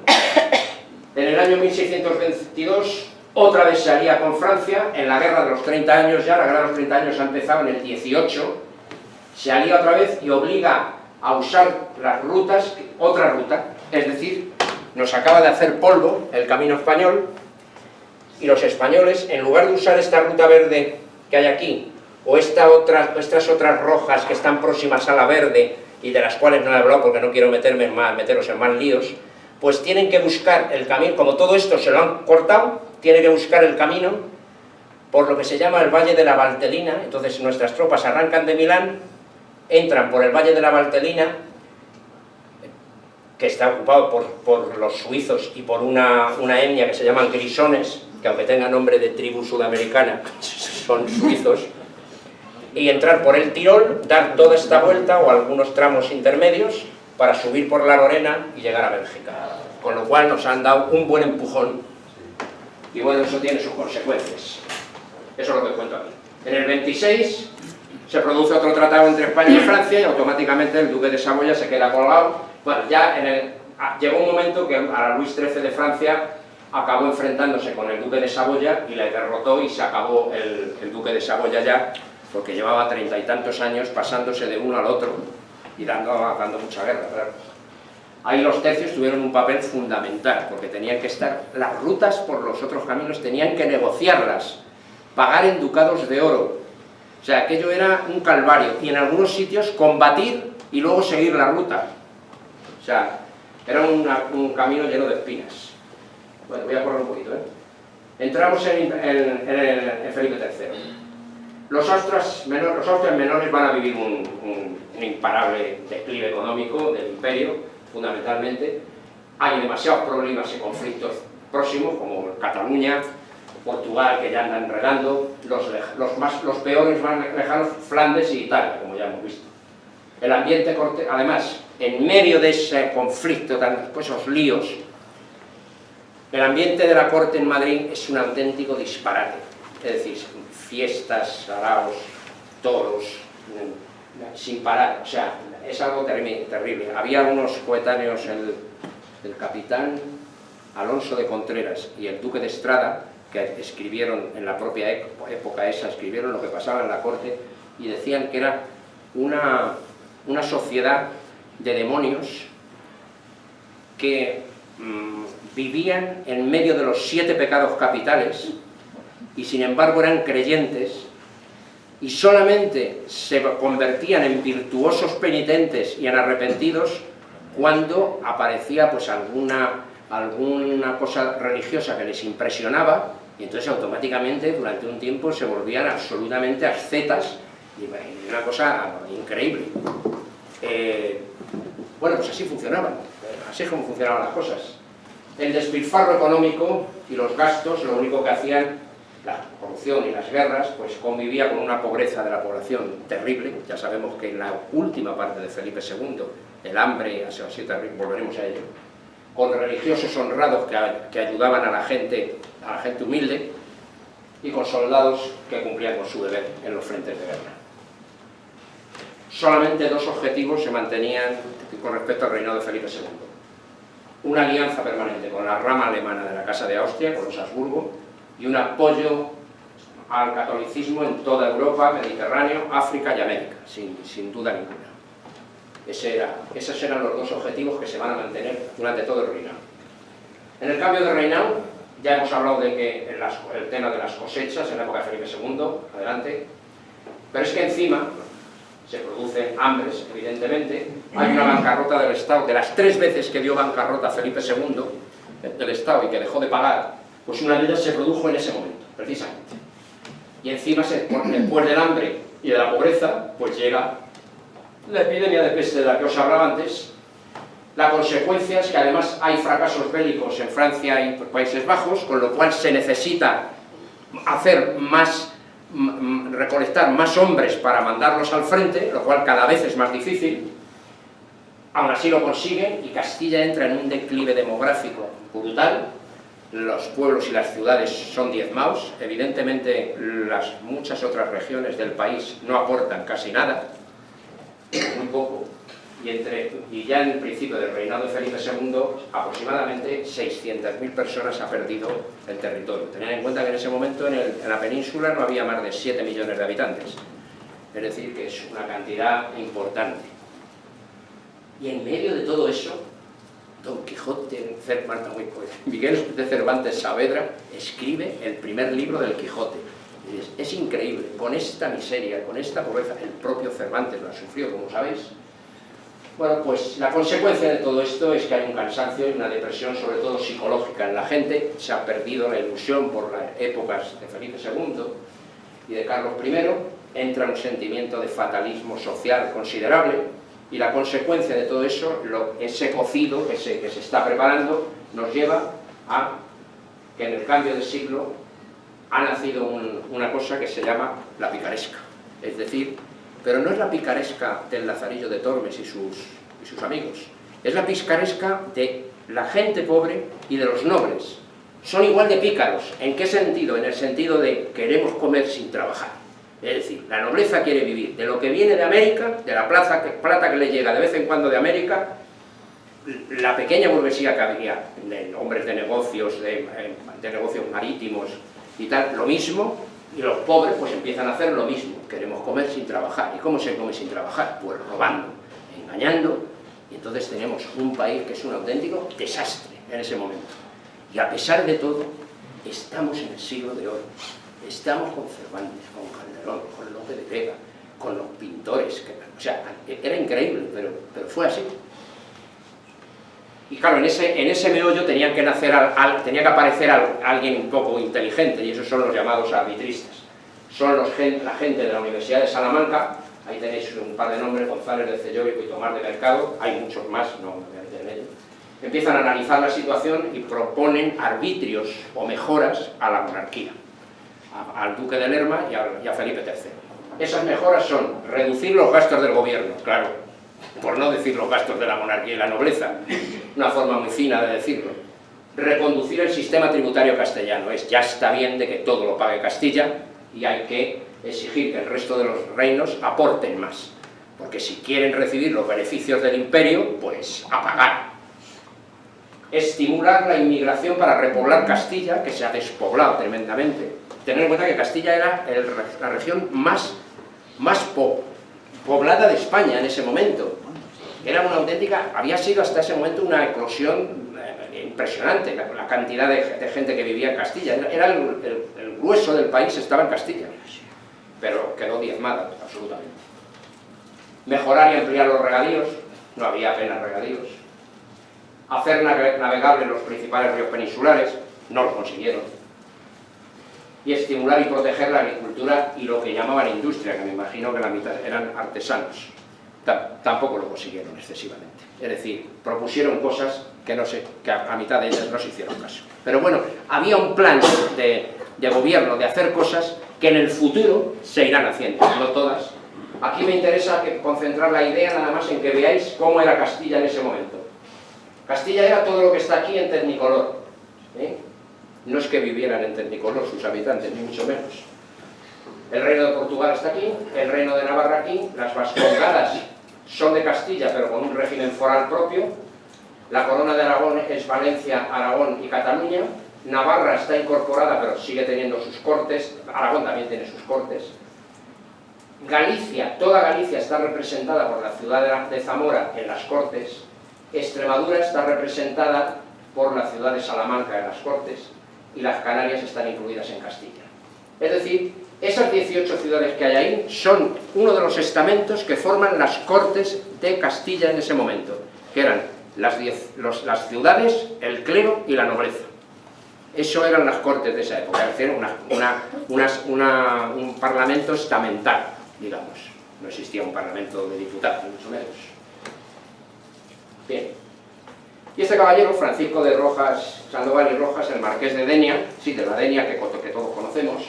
En el año 1622, otra vez se alía con Francia, en la guerra de los 30 años ya, la guerra de los 30 años ha empezado en el 18, se alía otra vez y obliga a usar las rutas, otra ruta, Es decir, nos acaba de hacer polvo el camino español, y los españoles, en lugar de usar esta ruta verde que hay aquí, o estas otras rojas que están próximas a la verde, y de las cuales no he hablado porque no quiero meteros en más líos, pues tienen que buscar el camino, como todo esto se lo han cortado, tienen que buscar el camino por lo que se llama el Valle de la Valtellina. Entonces nuestras tropas arrancan de Milán, entran por el Valle de la Valtellina, que está ocupado por los suizos y por una etnia que se llaman grisones, que aunque tenga nombre de tribu sudamericana, son suizos, y entrar por el Tirol, dar toda esta vuelta o algunos tramos intermedios para subir por la Lorena y llegar a Bélgica. Con lo cual nos han dado un buen empujón, y bueno, eso tiene sus consecuencias. Eso es lo que cuento aquí. En el 26 se produce otro tratado entre España y Francia, y automáticamente el duque de Saboya se queda colgado. Bueno, ya llegó un momento que a Luis XIII de Francia acabó enfrentándose con el duque de Saboya y le derrotó, y se acabó el duque de Saboya ya, porque llevaba 30 y tantos años pasándose de uno al otro y dando mucha guerra, claro. Ahí los tercios tuvieron un papel fundamental, porque tenían que estar, las rutas por los otros caminos tenían que negociarlas, pagar en ducados de oro. O sea, aquello era un calvario, y en algunos sitios combatir y luego seguir la ruta. O sea, era un camino lleno de espinas. Bueno, voy a correr un poquito, ¿eh? Entramos en Felipe III. Los Austrias menores van a vivir un imparable declive económico del imperio, fundamentalmente. Hay demasiados problemas y conflictos próximos, como Cataluña, Portugal, que ya andan enredando, los peores más lejanos, Flandes y Italia, como ya hemos visto. El ambiente corte, además, en medio de ese conflicto, esos líos, el ambiente de la corte en Madrid es un auténtico disparate. Es decir, fiestas, saraos, toros, sin parar. O sea, es algo terrible. Había unos coetáneos, el capitán Alonso de Contreras y el duque de Estrada, que escribieron en la propia época esa, escribieron lo que pasaba en la corte, y decían que era una sociedad de demonios que vivían en medio de los 7 pecados capitales, y sin embargo eran creyentes, y solamente se convertían en virtuosos penitentes y en arrepentidos cuando aparecía pues alguna cosa religiosa que les impresionaba, y entonces automáticamente durante un tiempo se volvían absolutamente ascetas, y una cosa increíble. Bueno, pues así funcionaban, así es como funcionaban las cosas. El despilfarro económico y los gastos, lo único que hacían, la corrupción y las guerras, pues convivía con una pobreza de la población terrible. Ya sabemos que en la última parte de Felipe II, el hambre, así volveremos a ello, con religiosos honrados que ayudaban a la gente humilde, y con soldados que cumplían con su deber en los frentes de guerra. Solamente 2 objetivos se mantenían con respecto al reinado de Felipe II. Una alianza permanente con la rama alemana de la Casa de Austria, con los Habsburgo, y un apoyo al catolicismo en toda Europa, Mediterráneo, África y América, sin duda ninguna. Esos eran los 2 objetivos que se van a mantener durante todo el reinado. En el cambio de reinado, ya hemos hablado de que el tema de las cosechas en la época de Felipe II, adelante, pero es que encima se producen hambres, evidentemente. Hay una bancarrota del Estado, de las 3 veces que dio bancarrota Felipe II del Estado y que dejó de pagar, pues una de ellas se produjo en ese momento, precisamente. Y encima, después del hambre y de la pobreza, pues llega la epidemia de peste de la que os hablaba antes. La consecuencia es que además hay fracasos bélicos en Francia y Países Bajos, con lo cual se necesita recolectar más hombres para mandarlos al frente, lo cual cada vez es más difícil. Aún así lo consiguen, y Castilla entra en un declive demográfico brutal. Los pueblos y las ciudades son diezmados. Evidentemente las muchas otras regiones del país no aportan casi nada, muy poco, y ya en el principio del reinado de Felipe II aproximadamente 600.000 personas ha perdido el territorio. Tened en cuenta que en ese momento en la península no había más de 7 millones de habitantes, es decir, que es una cantidad importante. Y en medio de todo eso, Don Quijote, Miguel de Cervantes Saavedra escribe el primer libro del Quijote. Es increíble, con esta miseria, con esta pobreza, el propio Cervantes lo ha sufrido, como sabéis. Bueno, pues la consecuencia de todo esto es que hay un cansancio y una depresión, sobre todo psicológica, en la gente. Se ha perdido la ilusión por las épocas de Felipe II y de Carlos I, entra un sentimiento de fatalismo social considerable, y la consecuencia de todo eso, ese cocido que se está preparando, nos lleva a que en el cambio de siglo ha nacido una cosa que se llama la picaresca. Es decir, pero no es la picaresca del Lazarillo de Tormes y sus amigos, es la picaresca de la gente pobre y de los nobles. Son igual de pícaros. ¿En qué sentido? En el sentido de queremos comer sin trabajar. Es decir, la nobleza quiere vivir de lo que viene de América, de la plata que le llega de vez en cuando de América. La pequeña burguesía que había, de hombres de negocios marítimos y tal, lo mismo, y los pobres pues empiezan a hacer lo mismo. Queremos comer sin trabajar. ¿Y cómo se come sin trabajar? Pues robando, engañando, y entonces tenemos un país que es un auténtico desastre en ese momento. Y a pesar de todo, estamos en el siglo de oro. Estamos con Cervantes, con Calderón, con Lope de Vega, con los pintores, o sea, era increíble, pero fue así. Y claro, en ese meollo tenía que aparecer alguien un poco inteligente, y esos son los llamados arbitristas. Son la gente de la Universidad de Salamanca, ahí tenéis un par de nombres, González de Cellórico y Tomás de Mercado, hay muchos más, no me voy a meter en ello. Empiezan a analizar la situación y proponen arbitrios o mejoras a la monarquía, al duque de Lerma y a Felipe III. Esas mejoras son reducir los gastos del gobierno, claro, por no decir los gastos de la monarquía y la nobleza, una forma muy fina de decirlo. Reconducir el sistema tributario castellano, ya está bien de que todo lo pague Castilla y hay que exigir que el resto de los reinos aporten más, porque si quieren recibir los beneficios del imperio, pues a pagar. Estimular la inmigración para repoblar Castilla, que se ha despoblado tremendamente. Tener en cuenta que Castilla era la región más poblada de España en ese momento. Era una auténtica, había sido hasta ese momento una eclosión impresionante, la cantidad de gente que vivía en Castilla. Era el grueso del país estaba en Castilla, pero quedó diezmada absolutamente. Mejorar y ampliar los regadíos, no había apenas regadíos. Hacer navegables los principales ríos peninsulares, no lo consiguieron. Y estimular y proteger la agricultura y lo que llamaban industria, que me imagino que la mitad eran artesanos. Tampoco lo consiguieron excesivamente. Es decir, propusieron cosas que a mitad de ellas no se hicieron caso. Pero bueno, había un plan de gobierno de hacer cosas que en el futuro se irán haciendo, no todas. Aquí me interesa concentrar la idea nada más en que veáis cómo era Castilla en ese momento. Castilla era todo lo que está aquí en Tecnicolor. No es que vivieran en Tecnicolor sus habitantes, ni mucho menos. El reino de Portugal está aquí, el reino de Navarra aquí, las Vascongadas son de Castilla, pero con un régimen foral propio. La corona de Aragón es Valencia, Aragón y Cataluña. Navarra está incorporada, pero sigue teniendo sus cortes. Aragón también tiene sus cortes. Galicia, toda Galicia está representada por la ciudad de Zamora en las cortes. Extremadura está representada por la ciudad de Salamanca en las cortes. Y las Canarias están incluidas en Castilla. Es decir, esas 18 ciudades que hay ahí son uno de los estamentos que forman las cortes de Castilla en ese momento, que eran las ciudades, el clero y la nobleza. Eso eran las cortes de esa época, es decir, un parlamento estamental, digamos. No existía un parlamento de diputados, ni mucho menos. Bien. Y este caballero, Francisco de Rojas, Sandoval y Rojas, el marqués de Denia, sí, de la Denia que todos conocemos,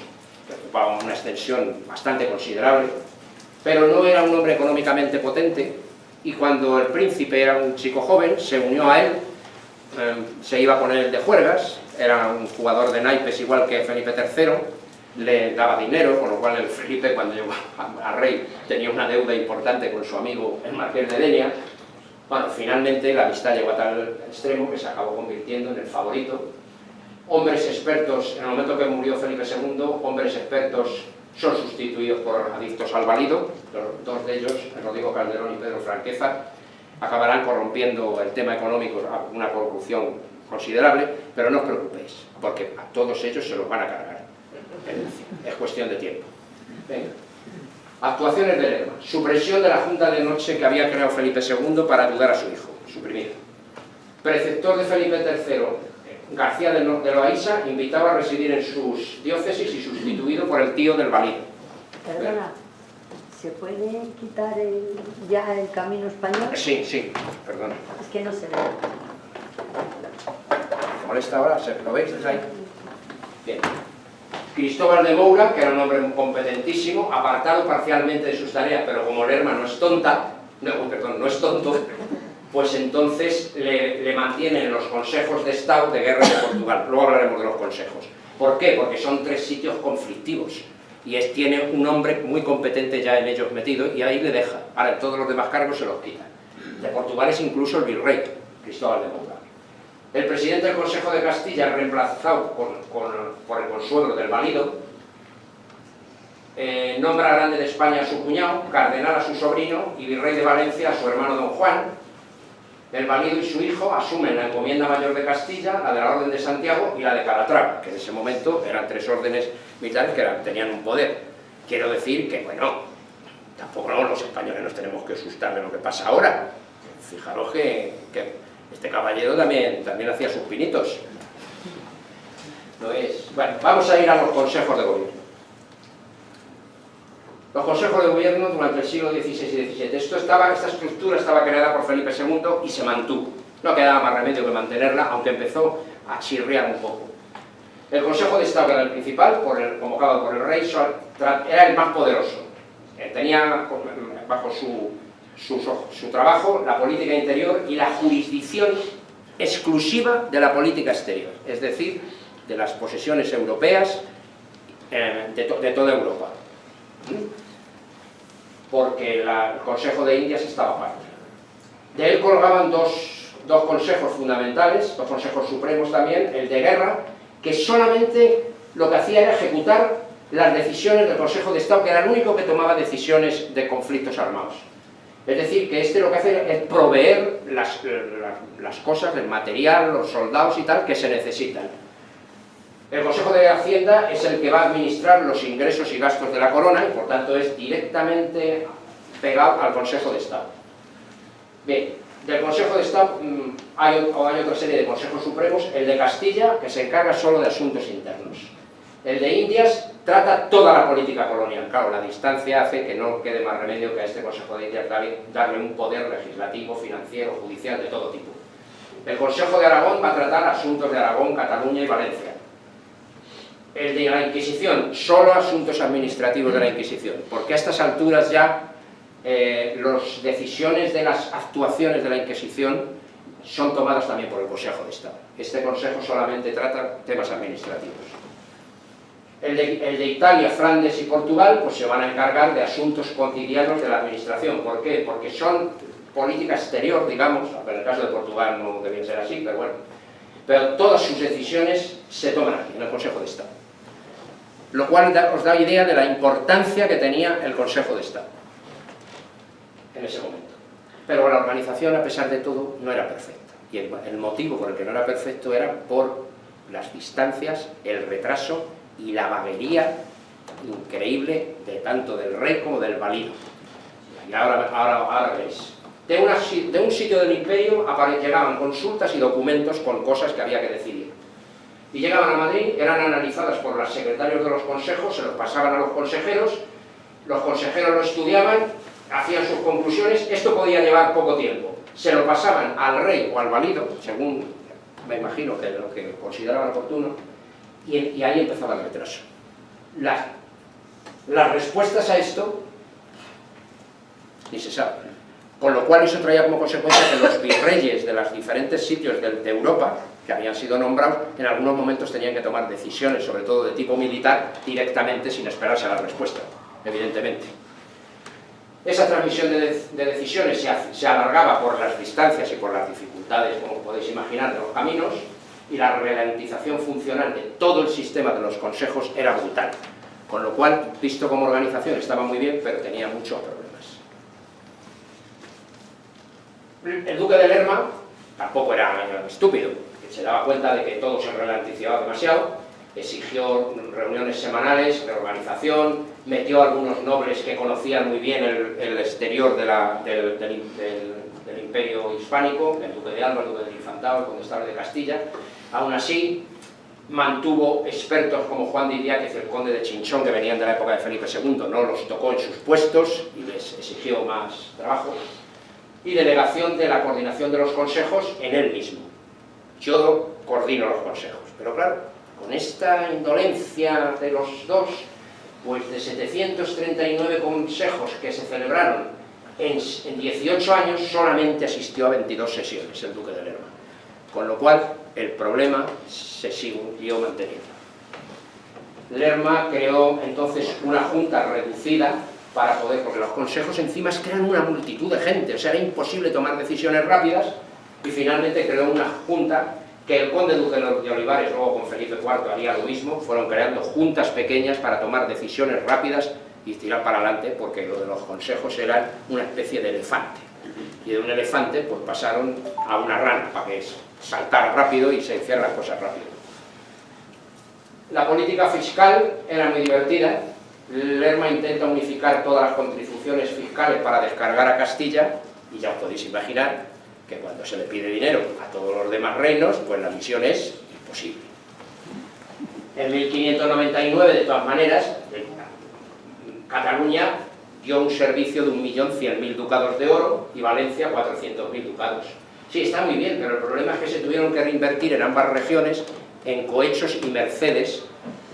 que ocupaba una extensión bastante considerable, pero no era un hombre económicamente potente, y cuando el príncipe era un chico joven, se unió a él, se iba con él de juergas, era un jugador de naipes igual que Felipe III, le daba dinero, con lo cual el Felipe, cuando llegó a rey, tenía una deuda importante con su amigo el marqués de Denia. Bueno, finalmente la amistad llegó a tal extremo que se acabó convirtiendo en el favorito. Hombres expertos, en el momento que murió Felipe II, hombres expertos son sustituidos por adictos al valido, dos de ellos, Rodrigo Calderón y Pedro Franqueza. acabarán corrompiendo el tema económico a una corrupción considerable, pero no os preocupéis, porque a todos ellos se los van a cargar. Es cuestión de tiempo. Venga. Actuaciones de Lerma. Supresión de la Junta de Noche que había creado Felipe II para ayudar a su hijo. Suprimida. Preceptor de Felipe III, García de Loaysa, invitado a residir en sus diócesis y sustituido por el tío del Valido. Perdona, ¿se puede quitar ya el camino español? Sí, sí, perdona. Es que no se ve. ¿Te molesta ahora? ¿Lo veis desde ahí? Bien. Cristóbal de Moura, que era un hombre competentísimo, apartado parcialmente de sus tareas, pero como Lerma no es tonta, no es tonto, pues entonces le mantienen en los consejos de Estado de Guerra de Portugal. Luego hablaremos de los consejos. ¿Por qué? Porque son 3 sitios conflictivos y tiene un hombre muy competente ya en ellos metido y ahí le deja. Ahora, todos los demás cargos se los quita. De Portugal es incluso el virrey, Cristóbal de Moura. El presidente del Consejo de Castilla, reemplazado por el consuegro del Valido, nombra grande de España a su cuñado, cardenal a su sobrino y virrey de Valencia a su hermano don Juan. El Valido y su hijo asumen la encomienda mayor de Castilla, la de la Orden de Santiago y la de Calatrava, que en ese momento eran 3 órdenes militares que tenían un poder. Quiero decir que, bueno, tampoco los españoles nos tenemos que asustar de lo que pasa ahora. Fijaros que este caballero también hacía sus pinitos. ¿No es? Bueno, vamos a ir a los consejos de gobierno. Los consejos de gobierno durante el siglo XVI y XVII. Esta estructura estaba creada por Felipe II y se mantuvo. No quedaba más remedio que mantenerla, aunque empezó a chirriar un poco. El Consejo de Estado, que era el principal, convocado por el rey, era el más poderoso. Tenía bajo su trabajo la política interior y la jurisdicción exclusiva de la política exterior, es decir, de las posesiones europeas de toda Europa. Porque el Consejo de Indias estaba aparte. De él colgaban dos consejos fundamentales, 2 consejos supremos también, el de guerra, que solamente lo que hacía era ejecutar las decisiones del Consejo de Estado, que era el único que tomaba decisiones de conflictos armados. Es decir, que lo que hace es proveer las cosas, el material, los soldados y tal, que se necesitan. El Consejo de Hacienda es el que va a administrar los ingresos y gastos de la corona y por tanto es directamente pegado al Consejo de Estado. Bien, del Consejo de Estado hay otra serie de consejos supremos. El de Castilla, que se encarga solo de asuntos internos. El de Indias trata toda la política colonial. Claro, la distancia hace que no quede más remedio que a este Consejo de Indias darle un poder legislativo, financiero, judicial, de todo tipo. El Consejo de Aragón va a tratar asuntos de Aragón, Cataluña y Valencia. El de la Inquisición, solo asuntos administrativos de la Inquisición, porque a estas alturas ya las decisiones de las actuaciones de la Inquisición son tomadas también por el Consejo de Estado. Este Consejo solamente trata temas administrativos. El de Italia, Flandes y Portugal pues se van a encargar de asuntos cotidianos de la administración. ¿Por qué? Porque son política exterior, digamos, aunque en el caso de Portugal no debía ser así, pero bueno. Pero todas sus decisiones se toman aquí, en el Consejo de Estado. Lo cual os da idea de la importancia que tenía el Consejo de Estado en ese momento. Pero la organización, a pesar de todo, no era perfecta. Y el motivo por el que no era perfecto era por las distancias, el retraso y la vaguería increíble de tanto del rey como del valido. Y ahora veis. De un sitio del imperio llegaban consultas y documentos con cosas que había que decidir. Y llegaban a Madrid, eran analizadas por los secretarios de los consejos, se los pasaban a los consejeros lo estudiaban, hacían sus conclusiones. Esto podía llevar poco tiempo. Se lo pasaban al rey o al valido, según me imagino que lo que consideraban oportuno, y ahí empezaba el retraso. Las respuestas a esto ni se saben. Con lo cual eso traía como consecuencia que los virreyes de los diferentes sitios de Europa que habían sido nombrados, en algunos momentos tenían que tomar decisiones, sobre todo de tipo militar, directamente sin esperarse a la respuesta, evidentemente. Esa transmisión de decisiones se alargaba por las distancias y por las dificultades, como podéis imaginar, de los caminos, y la ralentización funcional de todo el sistema de los consejos era brutal. Con lo cual, visto como organización, estaba muy bien, pero tenía muchos problemas. El duque de Lerma tampoco era estúpido, se daba cuenta de que todo se ralentizaba demasiado, exigió reuniones semanales, reorganización, metió a algunos nobles que conocían muy bien el exterior del imperio hispánico, el duque de Alba, el duque del Infantado, el condestable de Castilla. Aún así, mantuvo expertos como Juan de Idiáquez y el conde de Chinchón, que venían de la época de Felipe II, no los tocó en sus puestos y les exigió más trabajo, y delegación de la coordinación de los consejos en él mismo. Yo coordino los consejos, pero claro, con esta indolencia de los dos, pues de 739 consejos que se celebraron en 18 años, solamente asistió a 22 sesiones el duque de Lerma, con lo cual el problema se siguió manteniendo. Lerma creó entonces una junta reducida para poder, porque los consejos encima es que eran una multitud de gente, o sea, era imposible tomar decisiones rápidas, y finalmente creó una junta que el conde duque de Olivares, luego con Felipe IV haría lo mismo, fueron creando juntas pequeñas para tomar decisiones rápidas y tirar para adelante, porque lo de los consejos era una especie de elefante, y de un elefante pues pasaron a una rana, para que saltara rápido y se hicieran las cosas rápido. La política fiscal era muy divertida. Lerma intenta unificar todas las contribuciones fiscales para descargar a Castilla, y ya os podéis imaginar que cuando se le pide dinero a todos los demás reinos, pues la misión es imposible. En 1599, de todas maneras, Cataluña dio un servicio de 1.100.000 ducados de oro y Valencia 400.000 ducados. Sí, está muy bien, pero el problema es que se tuvieron que reinvertir en ambas regiones en cohechos y mercedes,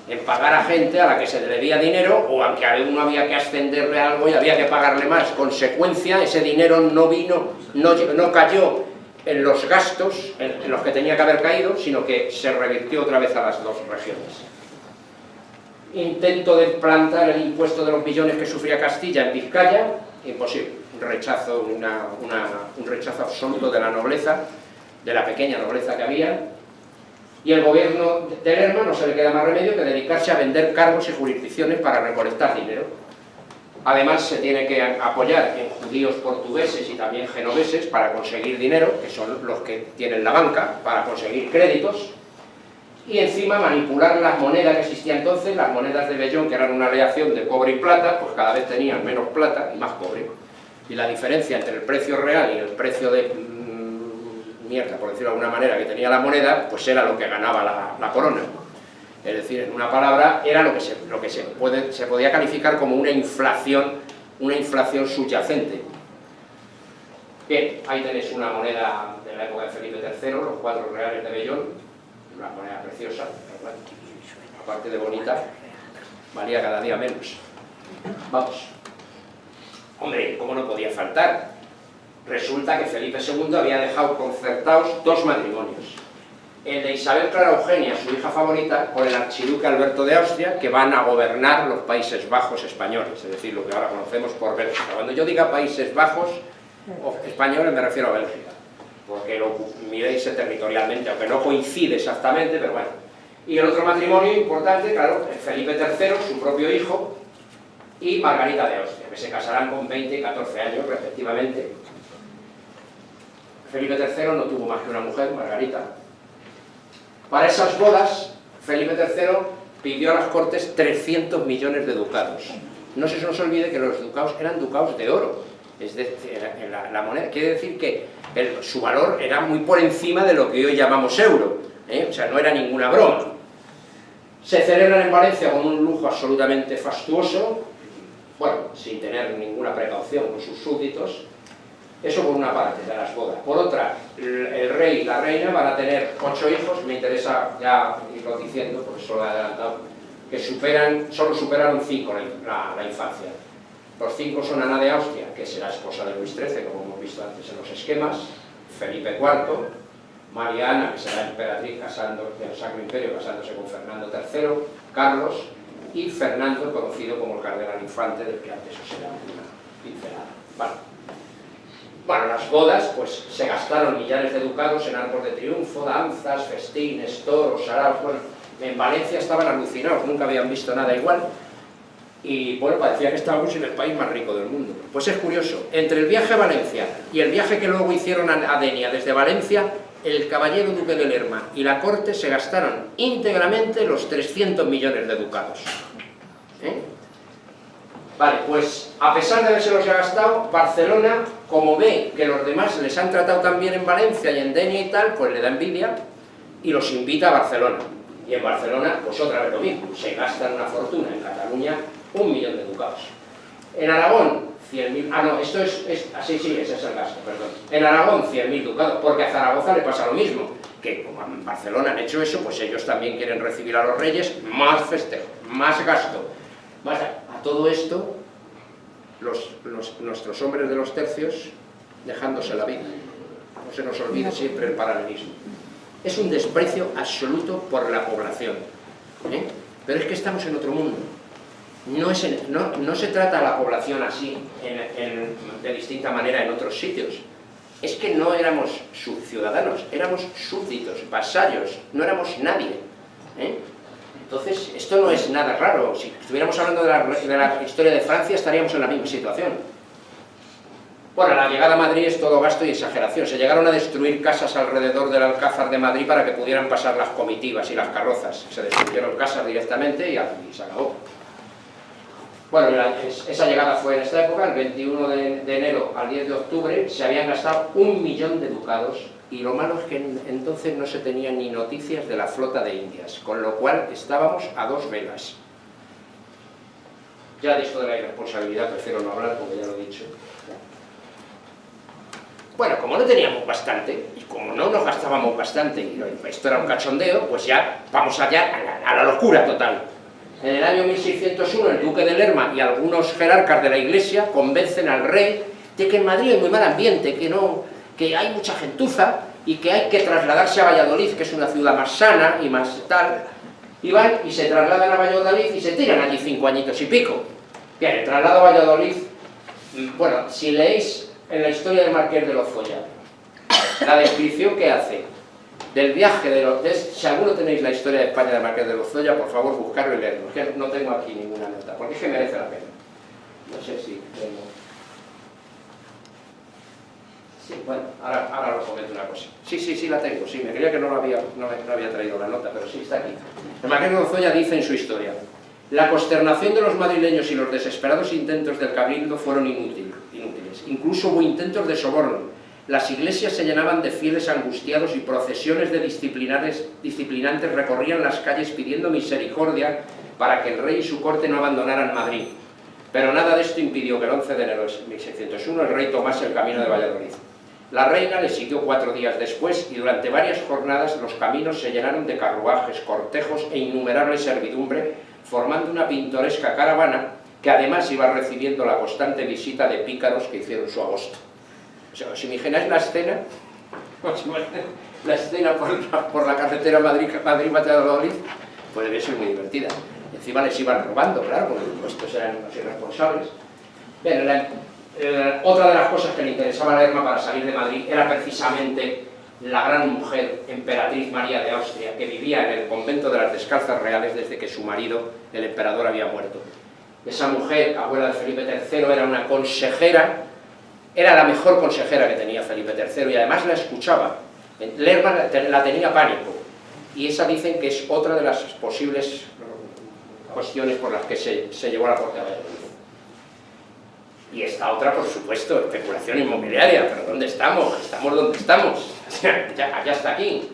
en pagar a gente a la que se le debía dinero, o aunque a uno había que ascenderle algo y había que pagarle más. Consecuencia, ese dinero no cayó en los gastos en los que tenía que haber caído, sino que se revirtió otra vez a las dos regiones. Intento de plantar el impuesto de los millones que sufría Castilla en Vizcaya, imposible. Un rechazo absoluto de la nobleza, de la pequeña nobleza que había. Y el gobierno de Lerma no se le queda más remedio que dedicarse a vender cargos y jurisdicciones para recolectar dinero. Además, se tiene que apoyar en judíos portugueses y también genoveses para conseguir dinero, que son los que tienen la banca, para conseguir créditos, y encima manipular las monedas que existían entonces, las monedas de vellón, que eran una aleación de cobre y plata, pues cada vez tenían menos plata y más cobre. Y la diferencia entre el precio real y el precio de mierda, por decirlo de alguna manera, que tenía la moneda, pues era lo que ganaba la corona. Es decir, en una palabra, era lo que se podía calificar como una inflación subyacente. Bien, ahí tenéis una moneda de la época de Felipe III, los 4 reales de vellón, una moneda preciosa, pero bueno, aparte de bonita, valía cada día menos. Vamos. Hombre, ¿cómo no podía faltar? Resulta que Felipe II había dejado concertados 2 matrimonios. El de Isabel Clara Eugenia, su hija favorita, con el archiduque Alberto de Austria, que van a gobernar los Países Bajos españoles, es decir, lo que ahora conocemos por Bélgica. Cuando yo diga Países Bajos españoles me refiero a Bélgica, porque lo miréis territorialmente, aunque no coincide exactamente, pero bueno. Y el otro matrimonio importante, claro, Felipe III, su propio hijo, y Margarita de Austria, que se casarán con 20 y 14 años respectivamente. Felipe III no tuvo más que una mujer, Margarita. Para esas bodas, Felipe III pidió a las Cortes 300 millones de ducados. No se nos olvide que los ducados eran ducados de oro. Es decir, la moneda quiere decir que su valor era muy por encima de lo que hoy llamamos euro. O sea, no era ninguna broma. Se celebran en Valencia con un lujo absolutamente fastuoso, bueno, sin tener ninguna precaución con sus súbditos. Eso por una parte de las bodas. Por otra, el rey y la reina van a tener 8 hijos, me interesa ya irlo diciendo, porque solo he adelantado, que solo superaron 5 la infancia. Los 5 son Ana de Austria, que será esposa de Luis XIII, como hemos visto antes en los esquemas, Felipe IV, María Ana, que será emperatriz del Sacro Imperio, casándose con Fernando III, Carlos, y Fernando, conocido como el cardenal infante, del que antes os era una pincelada. Bueno, las bodas, pues se gastaron millares de ducados en arcos de triunfo, danzas, festines, toros, saraos. Bueno, en Valencia estaban alucinados, nunca habían visto nada igual. y bueno, parecía que estábamos en el país más rico del mundo. Pues es curioso, entre el viaje a Valencia y el viaje que luego hicieron a Denia desde Valencia, el caballero duque de Lerma y la corte se gastaron íntegramente los 300 millones de ducados. Vale, pues a pesar de haberse los gastado, Barcelona, como ve que los demás les han tratado tan bien en Valencia y en Denia y tal, pues le da envidia y los invita a Barcelona. Y en Barcelona, pues otra vez lo mismo, se gastan una fortuna. En Cataluña, 1 millón de ducados. En Aragón, 100.000... Ah, no, esto es así, sí, ese es el gasto, perdón. En Aragón, 100.000 ducados, porque a Zaragoza le pasa lo mismo, que como en Barcelona han hecho eso, pues ellos también quieren recibir a los reyes, más festejo, más gasto. Más a todo esto, nuestros hombres de los tercios, dejándose la vida. No se nos olvide siempre el paralelismo. Es un desprecio absoluto por la población. Pero es que estamos en otro mundo. No se trata a la población así, de distinta manera en otros sitios. Es que no éramos subciudadanos, éramos súbditos, vasallos, no éramos nadie. Entonces, esto no es nada raro. Si estuviéramos hablando de la historia de Francia, estaríamos en la misma situación. Bueno, la llegada a Madrid es todo gasto y exageración. Se llegaron a destruir casas alrededor del Alcázar de Madrid para que pudieran pasar las comitivas y las carrozas. Se destruyeron casas directamente y se acabó. Bueno, esa llegada fue en esta época, el 21 de enero al 10 de octubre, se habían gastado 1 millón de ducados, y lo malo es que entonces no se tenían ni noticias de la flota de Indias, con lo cual estábamos a 2 velas. Ya de esto de la irresponsabilidad prefiero no hablar, porque ya lo he dicho. Bueno, como no teníamos bastante, y como no nos gastábamos bastante, y esto era un cachondeo, pues ya vamos allá a la locura total. En el año 1601 el duque de Lerma y algunos jerarcas de la iglesia convencen al rey de que en Madrid hay muy mal ambiente, que hay mucha gentuza y que hay que trasladarse a Valladolid, que es una ciudad más sana y más tal. Y van y se trasladan a Valladolid y se tiran allí 5 añitos y pico. Bien, el traslado a Valladolid, bueno, si leéis en la historia del Marqués de Lozoya la descripción que hace del viaje si alguno tenéis la historia de España del Marqués de Lozoya, por favor buscarlo y leerlo, que no tengo aquí ninguna nota, porque es que merece la pena. No sé si tengo... Sí, bueno, ahora os comento una cosa. Sí, la tengo, sí, me creía que no había traído la nota, pero sí, está aquí. El Marqués de Lozoya dice en su historia: la consternación de los madrileños y los desesperados intentos del cabildo fueron inútiles. Incluso hubo intentos de soborno. Las iglesias se llenaban de fieles angustiados y procesiones de disciplinantes recorrían las calles pidiendo misericordia para que el rey y su corte no abandonaran Madrid. Pero nada de esto impidió que el 11 de enero de 1601 el rey tomase el camino de Valladolid. La reina le siguió 4 días después y durante varias jornadas los caminos se llenaron de carruajes, cortejos e innumerable servidumbre, formando una pintoresca caravana que además iba recibiendo la constante visita de pícaros que hicieron su agosto. O sea, os imagináis la escena, por la carretera Madrid-Valladolid, pues debe ser muy divertida. Encima les iban robando, claro, porque estos eran unos irresponsables. Bien, otra de las cosas que le interesaba a Lerma para salir de Madrid era precisamente la gran mujer emperatriz María de Austria, que vivía en el convento de las Descalzas Reales desde que su marido, el emperador, había muerto. Esa mujer, abuela de Felipe III, era una consejera, era la mejor consejera que tenía Felipe III y además la escuchaba. Lerma la tenía pánico y esa dicen que es otra de las posibles cuestiones por las que se llevó a la corte de Valladolid. Y esta otra, por supuesto, especulación inmobiliaria. ¿Pero dónde estamos? ¿Estamos donde estamos? Ya hasta aquí.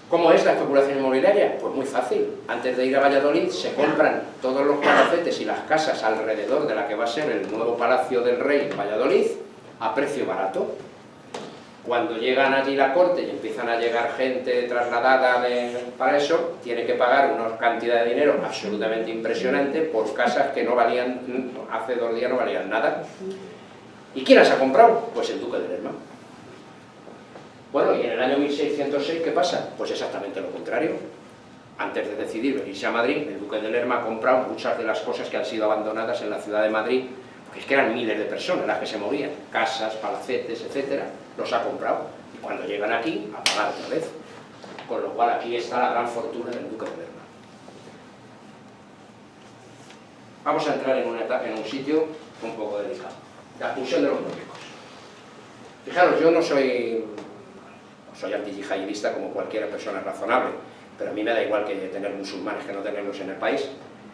¿Cómo es la especulación inmobiliaria? Pues muy fácil. Antes de ir a Valladolid se compran todos los palacetes y las casas alrededor de la que va a ser el nuevo Palacio del Rey en Valladolid a precio barato. Cuando llegan allí la corte y empiezan a llegar gente trasladada para eso, tiene que pagar una cantidad de dinero absolutamente impresionante por casas que no valían, hace 2 días no valían nada. ¿Y quién las ha comprado? Pues el duque de Lerma. Bueno, y en el año 1606, ¿qué pasa? Pues exactamente lo contrario. Antes de decidir venirse a Madrid, el duque de Lerma ha comprado muchas de las cosas que han sido abandonadas en la ciudad de Madrid, porque es que eran miles de personas las que se movían, casas, palacetes, etcétera, los ha comprado. Y cuando llegan aquí, a pagar otra vez. Con lo cual aquí está la gran fortuna del duque de Lerma. Vamos a entrar en un sitio un poco delicado. La expulsión de los moriscos. Fijaros, yo no soy antiyihadista como cualquier persona razonable, pero a mí me da igual que tener musulmanes que no tenerlos en el país.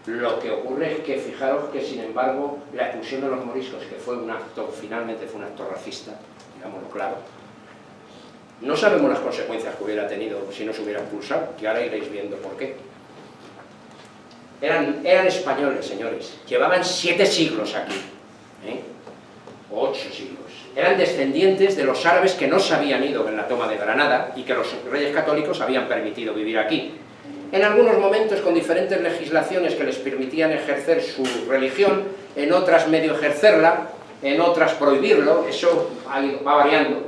Lo que ocurre es que, fijaros que, sin embargo, la expulsión de los moriscos, que fue un acto, finalmente fue un acto racista, digámoslo claro, no sabemos las consecuencias que hubiera tenido si no se hubiera expulsado, que ahora iréis viendo por qué. Eran españoles, señores, llevaban 7 siglos aquí, o 8 siglos. Eran descendientes de los árabes que no se habían ido en la toma de Granada y que los reyes católicos habían permitido vivir aquí. En algunos momentos con diferentes legislaciones que les permitían ejercer su religión, en otras medio ejercerla, en otras prohibirlo, eso va variando.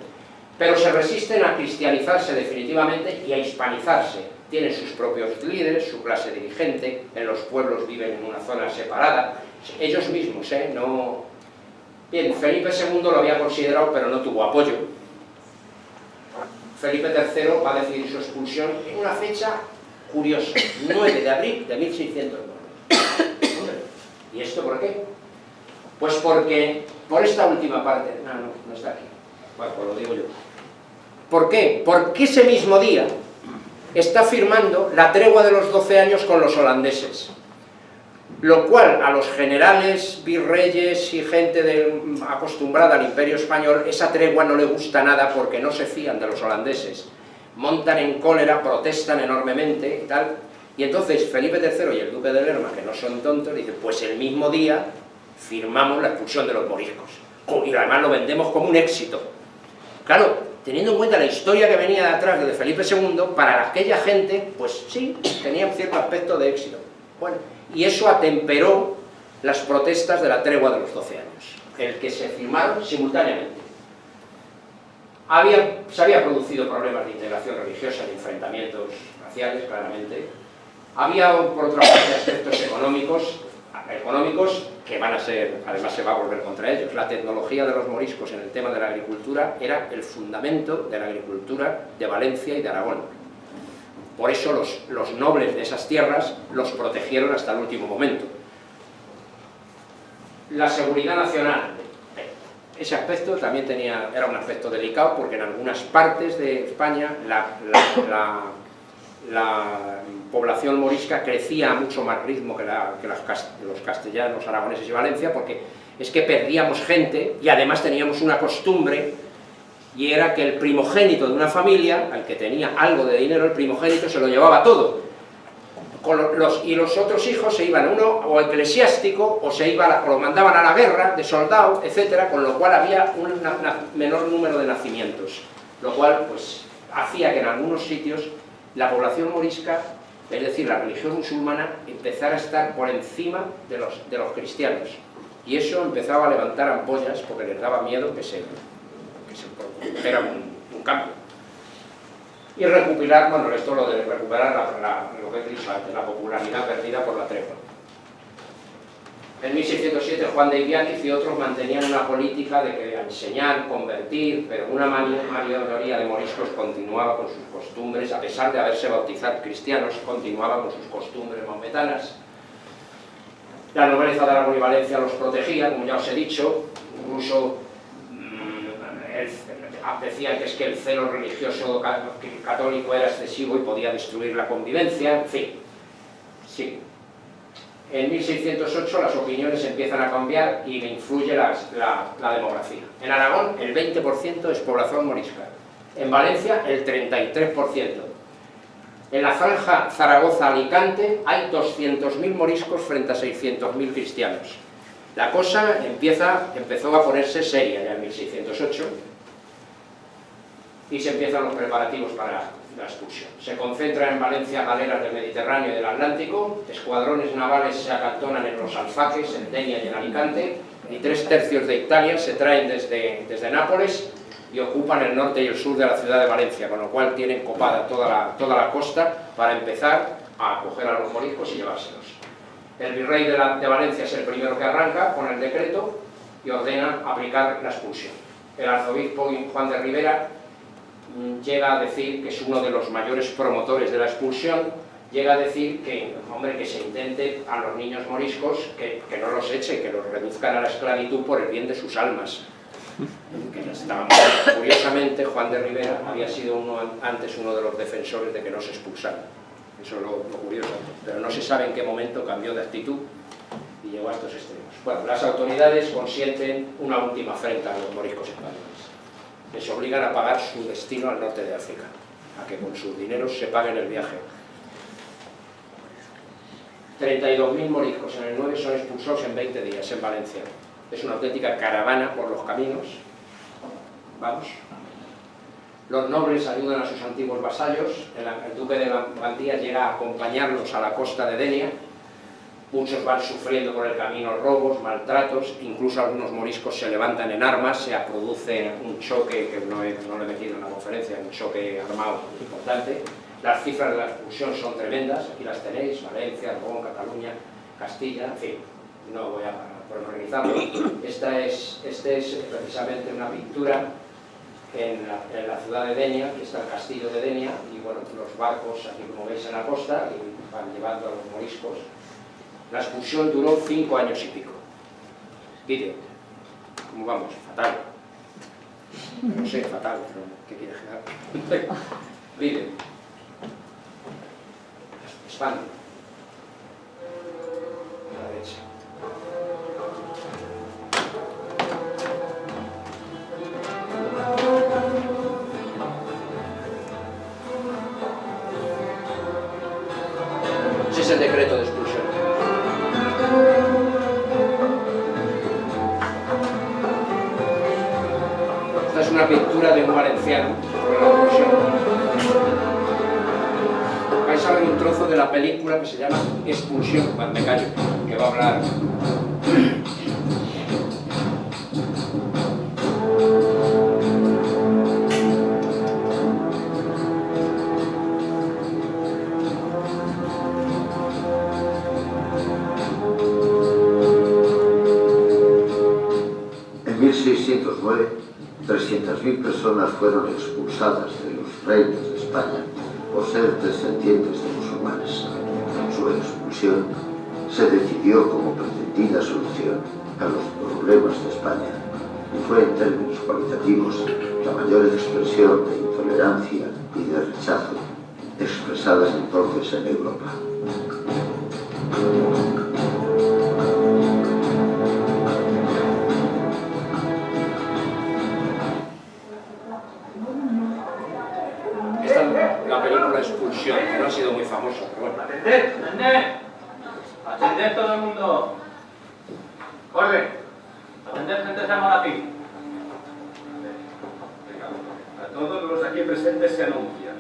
Pero se resisten a cristianizarse definitivamente y a hispanizarse. Tienen sus propios líderes, su clase dirigente, en los pueblos viven en una zona separada, ellos mismos, no... Bien, Felipe II lo había considerado, pero no tuvo apoyo. Felipe III va a decidir su expulsión en una fecha curiosa, 9 de abril de 1609. ¿Y esto por qué? Pues porque, por esta última parte, no está aquí, bueno, pues lo digo yo. ¿Por qué? Porque ese mismo día está firmando la tregua de los 12 años con los holandeses, lo cual a los generales, virreyes y gente acostumbrada al Imperio Español, esa tregua no le gusta nada porque no se fían de los holandeses, montan en cólera, protestan enormemente y tal, y entonces Felipe III y el duque de Lerma, que no son tontos, dicen, pues el mismo día firmamos la expulsión de los moriscos, y además lo vendemos como un éxito. Claro, teniendo en cuenta la historia que venía de atrás de Felipe II, para aquella gente, pues sí, tenía un cierto aspecto de éxito. Bueno, y eso atemperó las protestas de la tregua de los 12 años, el que se firmaron simultáneamente. Se había producido problemas de integración religiosa, de enfrentamientos raciales, claramente. Había, por otra parte, aspectos económicos que van a ser, además se va a volver contra ellos. La tecnología de los moriscos en el tema de la agricultura era el fundamento de la agricultura de Valencia y de Aragón. Por eso los nobles de esas tierras los protegieron hasta el último momento. La seguridad nacional, ese aspecto también era un aspecto delicado, porque en algunas partes de España la población morisca crecía a mucho más ritmo que los castellanos, aragoneses y Valencia, porque es que perdíamos gente y además teníamos una costumbre, y era que el primogénito de una familia, al que tenía algo de dinero, el primogénito se lo llevaba todo. Y los otros hijos se iban, uno o eclesiástico, o lo mandaban a la guerra, de soldado, etcétera, con lo cual había un menor número de nacimientos, lo cual pues hacía que en algunos sitios la población morisca, es decir, la religión musulmana, empezara a estar por encima de los cristianos, y eso empezaba a levantar ampollas porque les daba miedo que se produjera un cambio. Y recuperar, bueno, esto lo de recuperar lo que he dicho antes, la popularidad perdida por la tregua. En 1607 Juan de Ibiáñez y otros mantenían una política de que enseñar, convertir, pero una mayoría de moriscos continuaba con sus costumbres, a pesar de haberse bautizado cristianos, continuaba con sus costumbres maometanas. La nobleza de Aragón y Valencia los protegía, como ya os he dicho, incluso decían que es que el celo religioso católico era excesivo y podía destruir la convivencia, en fin, sí. En 1608 las opiniones empiezan a cambiar y influye la demografía. En Aragón el 20% es población morisca, en Valencia el 33%. En la franja Zaragoza-Alicante hay 200.000 moriscos frente a 600.000 cristianos. La cosa empezó a ponerse seria ya en 1608 y se empiezan los preparativos para la expulsión. Se concentran en Valencia galeras del Mediterráneo y del Atlántico, escuadrones navales se acantonan en los Alfaques, en Denia y en Alicante, y 3/3 de Italia se traen desde Nápoles y ocupan el norte y el sur de la ciudad de Valencia, con lo cual tienen copada toda la costa para empezar a acoger a los moriscos y llevárselos. El virrey de Valencia es el primero que arranca con el decreto y ordena aplicar la expulsión. El arzobispo Juan de Ribera llega a decir que es uno de los mayores promotores de la expulsión llega a decir que, hombre, que se intente a los niños moriscos que no los eche, que los reduzcan a la esclavitud por el bien de sus almas. Que curiosamente, Juan de Rivera había sido antes uno de los defensores de que no se expulsaran. Eso es lo curioso. Pero no se sabe en qué momento cambió de actitud y llegó a estos extremos. Bueno, las autoridades consienten una última afrenta a los moriscos españoles. Les obligan a pagar su destino al norte de África, a que con sus dineros se paguen el viaje. 32.000 moriscos en el 9 son expulsados en 20 días en Valencia. Es una auténtica caravana por los caminos. Vamos. Los nobles ayudan a sus antiguos vasallos. El duque de Gandía llega a acompañarlos a la costa de Denia. Muchos van sufriendo por el camino robos, maltratos, incluso algunos moriscos se levantan en armas, se produce un choque, que no lo he metido en la conferencia, un choque armado importante. Las cifras de la expulsión son tremendas, aquí las tenéis, Valencia, Aragón, Cataluña, Castilla, en fin, no voy a pormenorizarlo. Esta es precisamente una pintura en la ciudad de Denia, que está el castillo de Denia, y bueno, los barcos, aquí como veis en la costa, y van llevando a los moriscos. La expulsión duró 5 años y pico. Vídeo. ¿Cómo vamos? Fatal. No sé, fatal, pero ¿qué quieres generar? Vídeo. Expande. A la derecha. Ese es el decreto de expulsión. Esta es una pintura de un valenciano sobre la expulsión. Vais a ver un trozo de la película que se llama Expulsión, cuando me callo, que va a hablar. En 1609, 300.000 personas fueron expulsadas de los reinos de España por ser descendientes de musulmanes. Su expulsión se decidió como pretendida solución a los problemas de España y fue en términos cualitativos la mayor expresión de intolerancia y de rechazo expresadas entonces en Europa. Esta es la película Expulsión, que no ha sido muy famosa, pero bueno. ¡Atended! ¡Atended! ¡Atended todo el mundo! ¡Orden! ¡Atended, gente de Monací! A todos los aquí presentes se anuncia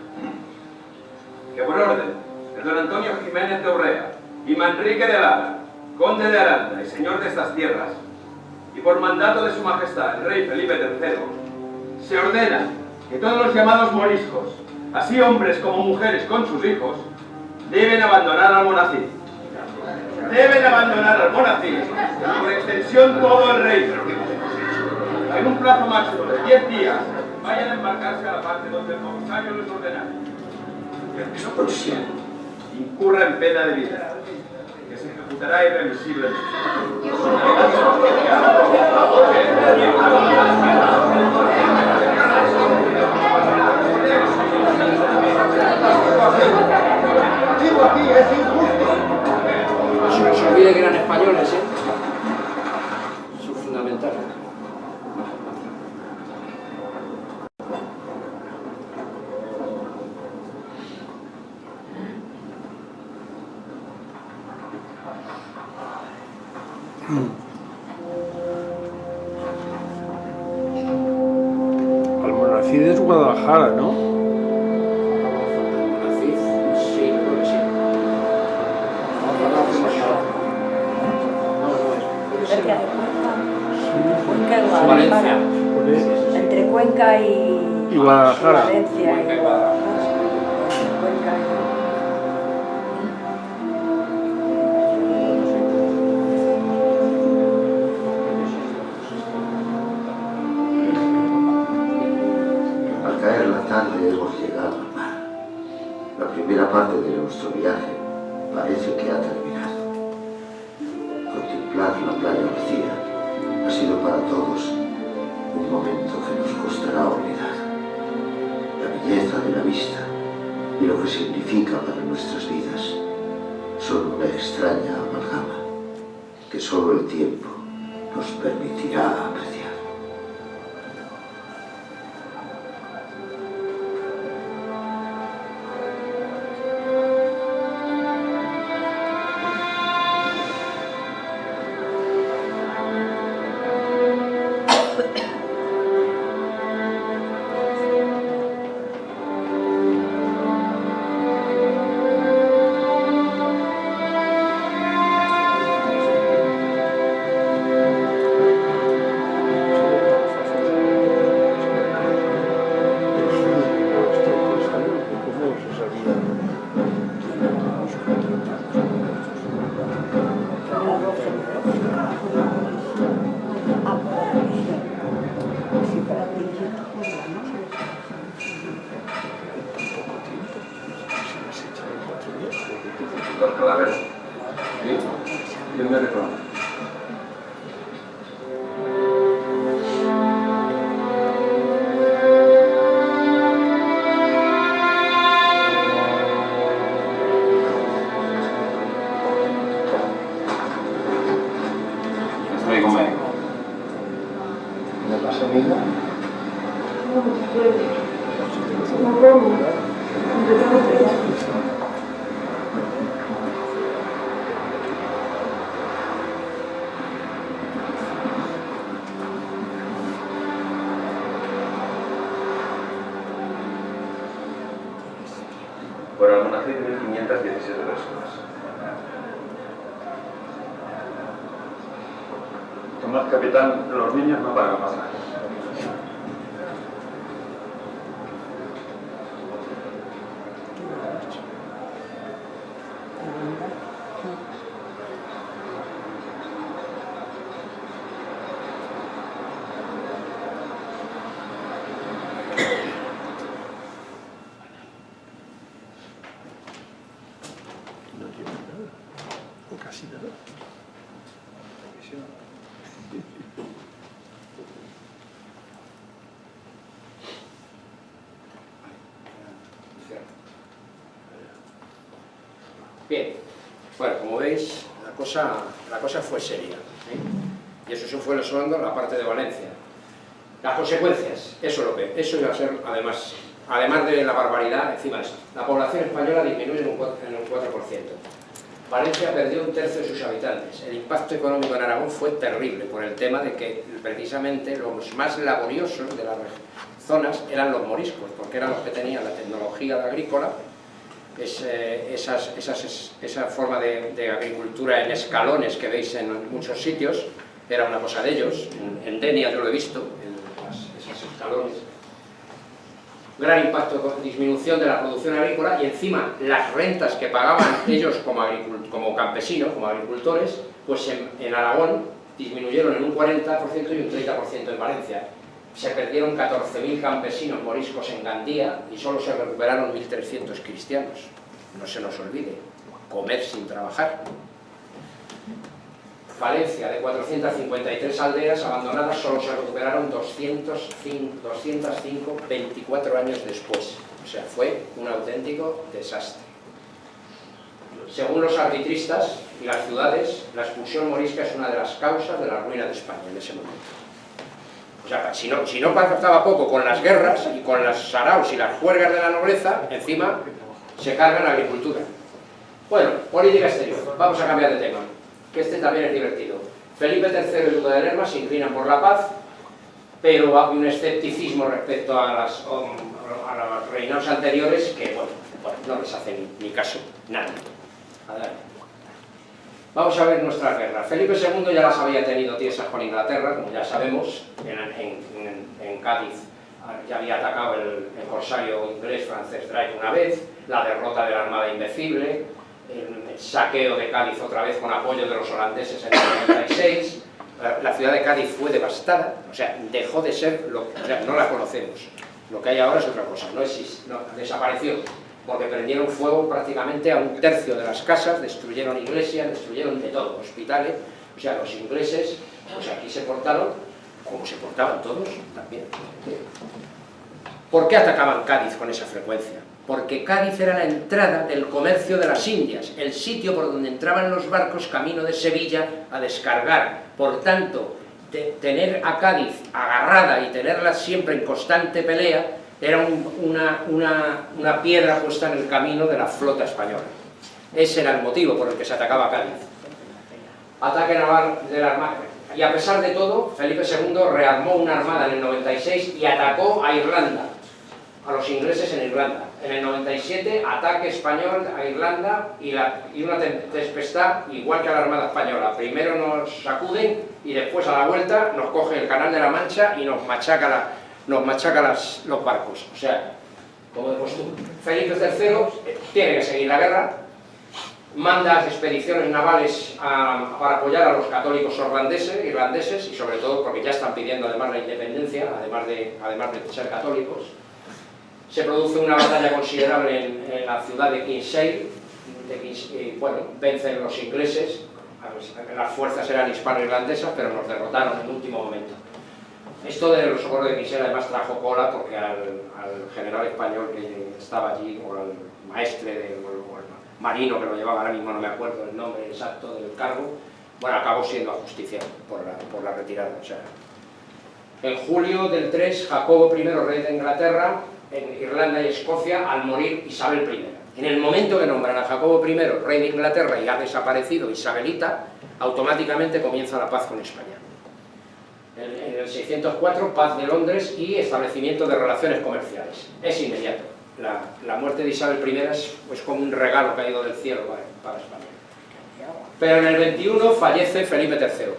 que por orden de don Antonio Jiménez de Urrea y Manrique de Lara, conde de Aranda y señor de estas tierras, y por mandato de su majestad el rey Felipe III, se ordena que todos los llamados moriscos, así hombres como mujeres con sus hijos, deben abandonar Almonacid. Deben abandonar Almonacid y por extensión todo el reino. En un plazo máximo de 10 días vayan a embarcarse a la parte donde el comisario les ordena. Y el que no consiga, incurra en pena de vida, que se ejecutará irremisiblemente. Digo aquí, es injusto. No se olvide que eran españoles, ¿eh? Eso es fundamental. Almonacid es Guadalajara, ¿no? Almonacid, sí, creo que sí. Cerca de Cuenca y Valencia. Guadalajara. Entre Cuenca y Guadalajara. Valencia Cuenca y y Guadalajara. Cuenca y... Al caer la tarde hemos llegado al mar. La primera parte de nuestro viaje parece que ha terminado. Contemplar la playa vacía ha sido para todos un momento que nos costará olvidar. La belleza de la vista y lo que significa para nuestras vidas son una extraña amalgama que solo el tiempo nos permitirá apreciar. Doctor Calavera. ¿Sí? ¿Quién me reclama? Estoy con médico. ¿Me pasa, amigo? Por almacenar 1.517 personas. Tomás, capitán, los niños no pagan más nada. No lleva nada, o casi nada. Bien, bueno, como veis, la cosa fue seria, ¿eh? Y eso fue solo la parte de Valencia. Las consecuencias, eso iba a ser, además de la barbaridad, encima de esto. La población española disminuye en un 4%. Valencia perdió 1/3 de sus habitantes. El impacto económico en Aragón fue terrible por el tema de que precisamente los más laboriosos de las zonas eran los moriscos, porque eran los que tenían la tecnología agrícola, esa forma de agricultura en escalones que veis en muchos sitios, era una cosa de ellos. En Denia yo lo he visto, esos escalones. Gran impacto, disminución de la producción agrícola, y encima las rentas que pagaban ellos como campesinos, como agricultores, pues en Aragón disminuyeron en un 40% y un 30% en Valencia. Se perdieron 14.000 campesinos moriscos en Gandía y solo se recuperaron 1.300 cristianos. No se nos olvide, comer sin trabajar. Valencia, de 453 aldeas abandonadas, solo se recuperaron 205 24 años después. O sea, fue un auténtico desastre. Según los arbitristas y las ciudades, la expulsión morisca es una de las causas de la ruina de España en ese momento. O sea, si no pasaba poco con las guerras y con las saraos y las juergas de la nobleza, encima se carga la agricultura. Bueno, política exterior. Vamos a cambiar de tema, que este también es divertido. Felipe III y Duque de Lerma se inclinan por la paz, pero hay un escepticismo respecto a los reinados anteriores que, bueno, no les hace ni caso nadie. Adelante. Vamos a ver nuestras guerras. Felipe II ya las había tenido tiesas con Inglaterra, como ya sabemos. En Cádiz ya había atacado el corsario inglés francés Drake una vez, la derrota de la Armada Invencible, el saqueo de Cádiz otra vez con apoyo de los holandeses en el 96. La ciudad de Cádiz fue devastada, o sea, dejó de ser, o sea, no la conocemos. Lo que hay ahora es otra cosa, no existe, no, desapareció. porque prendieron fuego prácticamente a un tercio de las casas, destruyeron iglesias, destruyeron de todo, hospitales. O sea, los ingleses, pues aquí se portaron como se portaban todos también. ¿Por qué atacaban Cádiz con esa frecuencia? Porque Cádiz era la entrada del comercio de las Indias, el sitio por donde entraban los barcos camino de Sevilla a descargar. Por tanto, tener a Cádiz agarrada y tenerla siempre en constante pelea era una piedra puesta en el camino de la flota española. Ese era el motivo por el que se atacaba Cádiz. Ataque naval de la Armada. Y a pesar de todo, Felipe II rearmó una armada en el 96 y atacó a Irlanda, a los ingleses en Irlanda. En el 97, ataque español a Irlanda y una tempestad igual que a la Armada Española. Primero nos sacuden y después a la vuelta nos coge el Canal de la Mancha y nos machaca los barcos. O sea, como de costumbre. Felipe III tiene que seguir la guerra, manda expediciones navales para apoyar a los católicos irlandeses y sobre todo porque ya están pidiendo además la independencia, además de ser católicos. Se produce una batalla considerable en la ciudad de Kinsale, bueno, vencen los ingleses, las fuerzas eran hispano-irlandesas, pero nos derrotaron en el último momento. Esto de los socorros de Kinsale además trajo cola porque al general español que estaba allí, o al maestre, o el marino que lo llevaba, ahora mismo no me acuerdo el nombre exacto del cargo, bueno, acabó siendo ajusticiado por la retirada. O sea, en julio del 3, Jacobo I, rey de Inglaterra, en Irlanda y Escocia, al morir Isabel I. En el momento que nombran a Jacobo I, rey de Inglaterra, y ha desaparecido Isabelita, automáticamente comienza la paz con España. En el 604, paz de Londres y establecimiento de relaciones comerciales. Es inmediato. La muerte de Isabel I es pues, como un regalo caído del cielo para España. Pero en el 21 fallece Felipe III.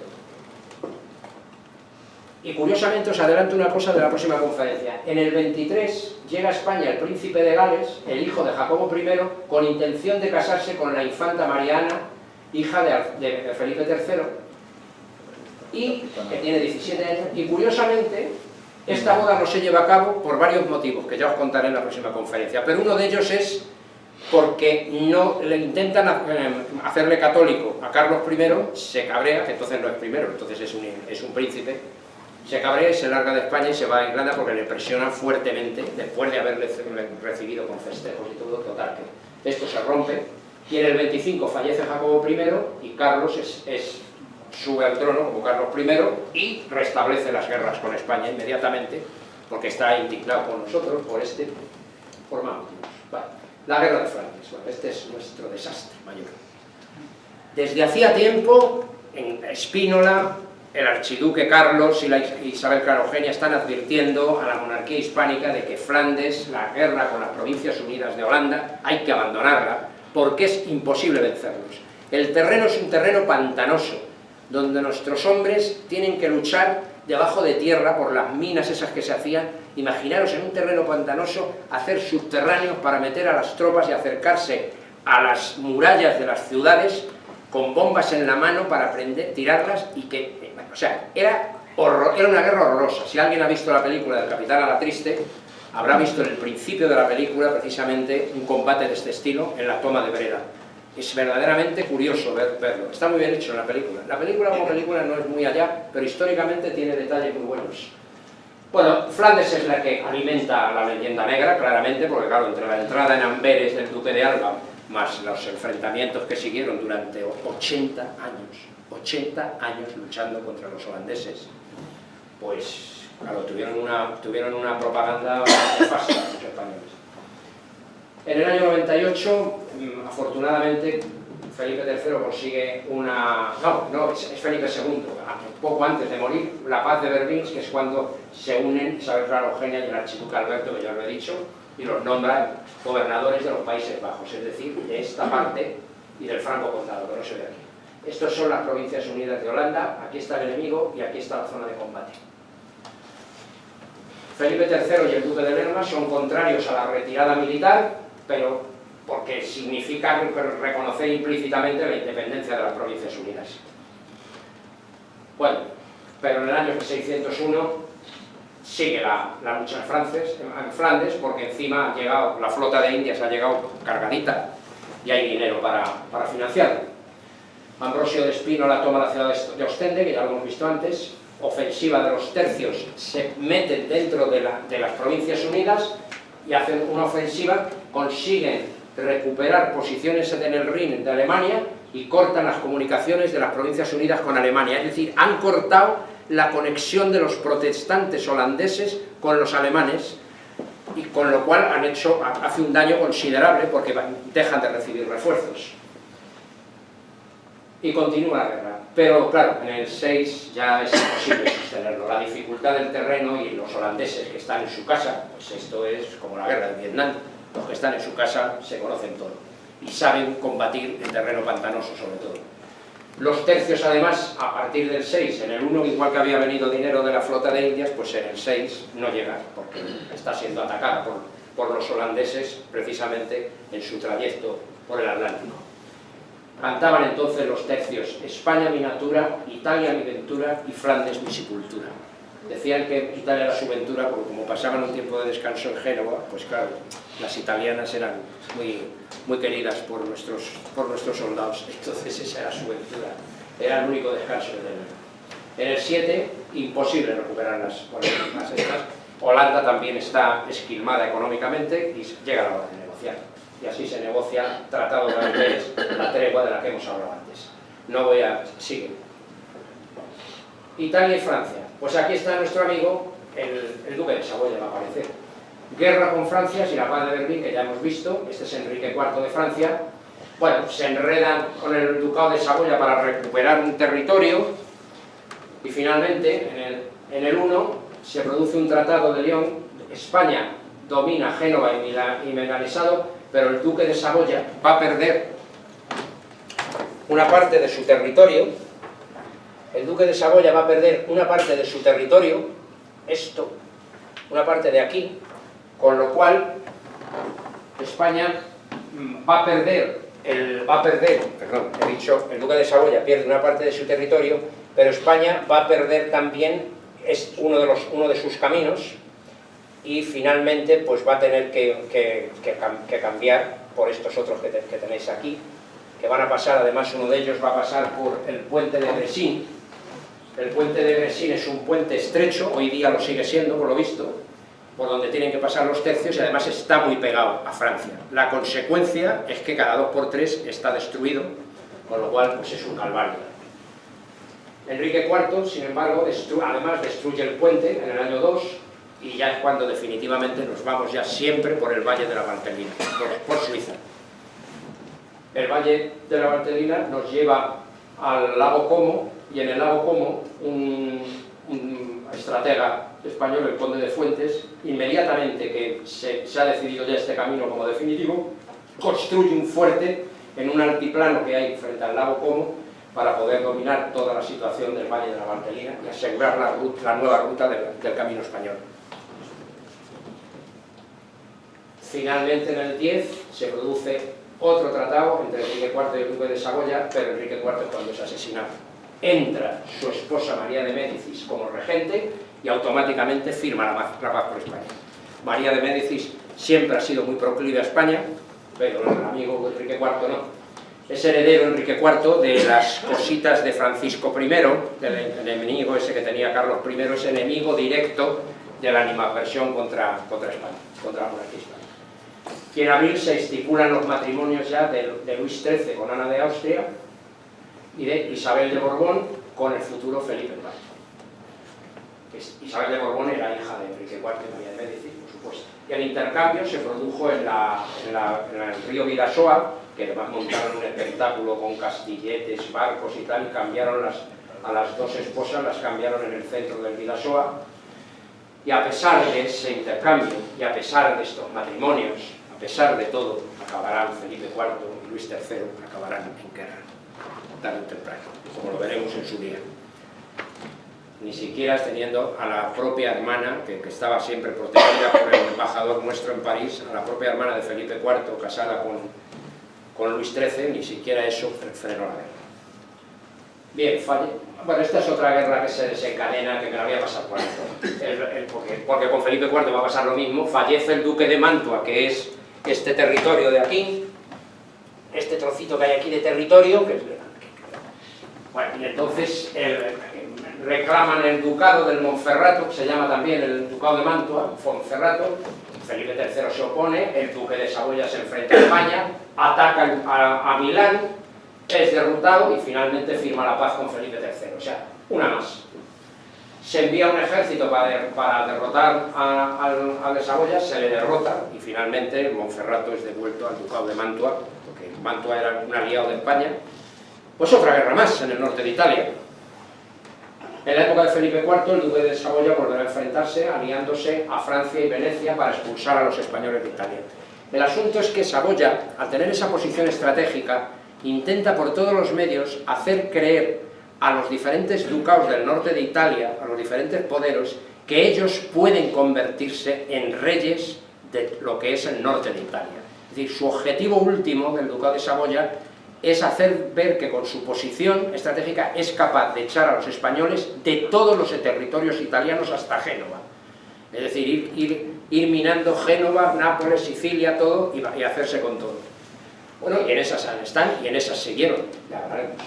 Y curiosamente os adelanto una cosa de la próxima conferencia. En el 23 llega a España el príncipe de Gales, el hijo de Jacobo I, con intención de casarse con la infanta Mariana, hija de Felipe III, y que tiene 17 años, y curiosamente esta boda no se lleva a cabo por varios motivos, que ya os contaré en la próxima conferencia, pero uno de ellos es porque no le intentan hacerle católico a Carlos I, se cabrea, que entonces no es primero, entonces es un príncipe, se cabrea y se larga de España y se va a Irlanda porque le presionan fuertemente, después de haberle recibido con festejos y todo, total, que esto se rompe, y en el 25 fallece Jacobo I y Carlos sube al trono como Carlos I y restablece las guerras con España inmediatamente, porque está indignado con nosotros por más motivos. Vale. La guerra de Flandes, bueno, este es nuestro desastre mayor. Desde hacía tiempo, en Espínola, el archiduque Carlos y la Isabel Clara Eugenia están advirtiendo a la monarquía hispánica de que Flandes, la guerra con las Provincias Unidas de Holanda, hay que abandonarla porque es imposible vencerlos. El terreno es un terreno pantanoso, donde nuestros hombres tienen que luchar debajo de tierra por las minas esas que se hacían. Imaginaros en un terreno pantanoso hacer subterráneos para meter a las tropas y acercarse a las murallas de las ciudades con bombas en la mano para tirarlas y que... o sea, era una guerra horrorosa. Si alguien ha visto la película del Capitán Alatriste, habrá visto en el principio de la película precisamente un combate de este estilo en la toma de Breda. Es verdaderamente curioso verlo. Está muy bien hecho en la película. La película como película no es muy allá, pero históricamente tiene detalles muy buenos. Bueno, Flandes es la que alimenta la leyenda negra, claramente, porque claro, entre la entrada en Amberes del duque de Alba, más los enfrentamientos que siguieron durante 80 años luchando contra los holandeses, pues claro, tuvieron una propaganda nefasta los españoles. En el año 98, afortunadamente, Felipe III consigue es Felipe II, poco antes de morir, la paz de Vervins, que es cuando se unen Isabel Clara Eugenia y el archiduque Alberto, que ya lo he dicho, y los nombran gobernadores de los Países Bajos, es decir, de esta parte y del Franco Condado, que no se ve aquí. Estas son las Provincias Unidas de Holanda, aquí está el enemigo y aquí está la zona de combate. Felipe III y el duque de Lerma son contrarios a la retirada militar, pero porque significa reconocer implícitamente la independencia de las Provincias Unidas. Bueno, pero en el año 601 sigue la lucha en Flandes, porque encima ha llegado, la flota de Indias ha llegado cargadita y hay dinero para financiarlo. Ambrosio de Spínola toma la ciudad de Ostende, que ya lo hemos visto antes. Ofensiva de los tercios, se meten dentro de las Provincias Unidas y hacen una ofensiva, consiguen recuperar posiciones en el Rin de Alemania y cortan las comunicaciones de las Provincias Unidas con Alemania. Es decir, han cortado la conexión de los protestantes holandeses con los alemanes, y con lo cual hace un daño considerable porque dejan de recibir refuerzos. Y continúa la guerra. Pero claro, en el 6 ya es imposible sostenerlo. La dificultad del terreno y los holandeses que están en su casa, pues esto es como la guerra de Vietnam. Los que están en su casa se conocen todo y saben combatir en terreno pantanoso sobre todo. Los tercios además, a partir del 6, en el 1 igual que había venido dinero de la flota de Indias, pues en el 6 no llega, porque está siendo atacada por los holandeses precisamente en su trayecto por el Atlántico. Cantaban entonces los tercios: España mi natura, Italia mi ventura y Flandes mi sepultura. Decían que Italia era su ventura porque como pasaban un tiempo de descanso en Génova, pues claro, las italianas eran muy queridas por nuestros soldados, entonces esa era su ventura, era el único descanso que tenían. En el 7, imposible recuperar las estas. Holanda también está esquilmada económicamente y llega la hora de negociar. Y así se negocia el Tratado de Amberes, la tregua de la que hemos hablado antes. Sigue. Italia y Francia. Pues aquí está nuestro amigo, el duque de Saboya va a aparecer. Guerra con Francia, sin la paz de Berlín, que ya hemos visto. Este es Enrique IV de Francia. Bueno, se enredan con el ducado de Saboya para recuperar un territorio. Y finalmente, en el 1, se produce un tratado de León. España domina Génova y Menanesado, pero el duque de Saboya va a perder una parte de su territorio. El duque de Saboya va a perder una parte de su territorio, una parte de aquí, con lo cual España va a perder, el duque de Saboya pierde una parte de su territorio, pero España va a perder también uno de sus caminos, y finalmente pues va a tener que cambiar por estos otros que tenéis aquí, que van a pasar, además uno de ellos va a pasar por el puente de Gresín. El puente de Gresín es un puente estrecho, hoy día lo sigue siendo por lo visto, por donde tienen que pasar los tercios, y además está muy pegado a Francia. La consecuencia es que cada 2 por 3 está destruido, con lo cual pues es un calvario. Enrique IV, sin embargo, además destruye el puente en el año 2, y ya es cuando definitivamente nos vamos ya siempre por el Valle de la Valtellina, por Suiza. El Valle de la Valtellina nos lleva al lago Como, y en el lago Como un estratega español, el conde de Fuentes, inmediatamente que se ha decidido ya este camino como definitivo, construye un fuerte en un altiplano que hay frente al lago Como para poder dominar toda la situación del Valle de la Valtellina y asegurar la nueva ruta del camino español. Finalmente, en el 10, se produce otro tratado entre Enrique IV y el duque de Saboya, pero Enrique IV es cuando es asesinado. Entra su esposa María de Médicis como regente y automáticamente firma la paz por España. María de Médicis siempre ha sido muy proclive a España, pero el amigo Enrique IV no. Es heredero Enrique IV de las cositas de Francisco I, del enemigo ese que tenía Carlos I, es enemigo directo de la animadversión contra España, contra la monarquía hispana. Y en abril se estipulan los matrimonios ya de Luis XIII con Ana de Austria y de Isabel de Borbón con el futuro Felipe IV. Isabel de Borbón era hija de Enrique IV y María de Médicis, por supuesto. Y el intercambio se produjo en el río Vidasoa, que además montaron un espectáculo con castilletes, barcos y tal, y cambiaron a las dos esposas, las cambiaron en el centro del Vidasoa. Y a pesar de ese intercambio, y a pesar de estos matrimonios, a pesar de todo, acabarán Felipe IV y Luis III, acabarán en guerra, tarde o temprano, como lo veremos en su día. Ni siquiera teniendo a la propia hermana, que estaba siempre protegida por el embajador nuestro en París, a la propia hermana de Felipe IV, casada con Luis XIII, ni siquiera eso frenó la guerra. Bien, bueno, esta es otra guerra que se desencadena, que me la voy a pasar por alto. Porque con Felipe IV va a pasar lo mismo. Fallece el duque de Mantua, que es este territorio de aquí, este trocito que hay aquí de territorio, bueno, y entonces reclaman el ducado del Monferrato, que se llama también el ducado de Mantua, Monferrato. Felipe III se opone, el duque de Saboya se enfrenta a España, ataca a Milán, es derrotado y finalmente firma la paz con Felipe III, o sea, una más. Se envía un ejército para derrotar a de Saboya, se le derrota y finalmente Monferrato es devuelto al ducado de Mantua, porque Mantua era un aliado de España. Pues otra guerra más en el norte de Italia. En la época de Felipe IV, el duque de Saboya volverá a enfrentarse aliándose a Francia y Venecia para expulsar a los españoles de Italia. El asunto es que Saboya, al tener esa posición estratégica, intenta por todos los medios hacer creer a los diferentes ducados del norte de Italia, a los diferentes poderes, que ellos pueden convertirse en reyes de lo que es el norte de Italia. Es decir, su objetivo último del ducado de Saboya es hacer ver que con su posición estratégica es capaz de echar a los españoles de todos los territorios italianos hasta Génova. Es decir, ir minando Génova, Nápoles, Sicilia, todo, y hacerse con todo. Bueno, y en esas están, y en esas siguieron, ya hablaremos.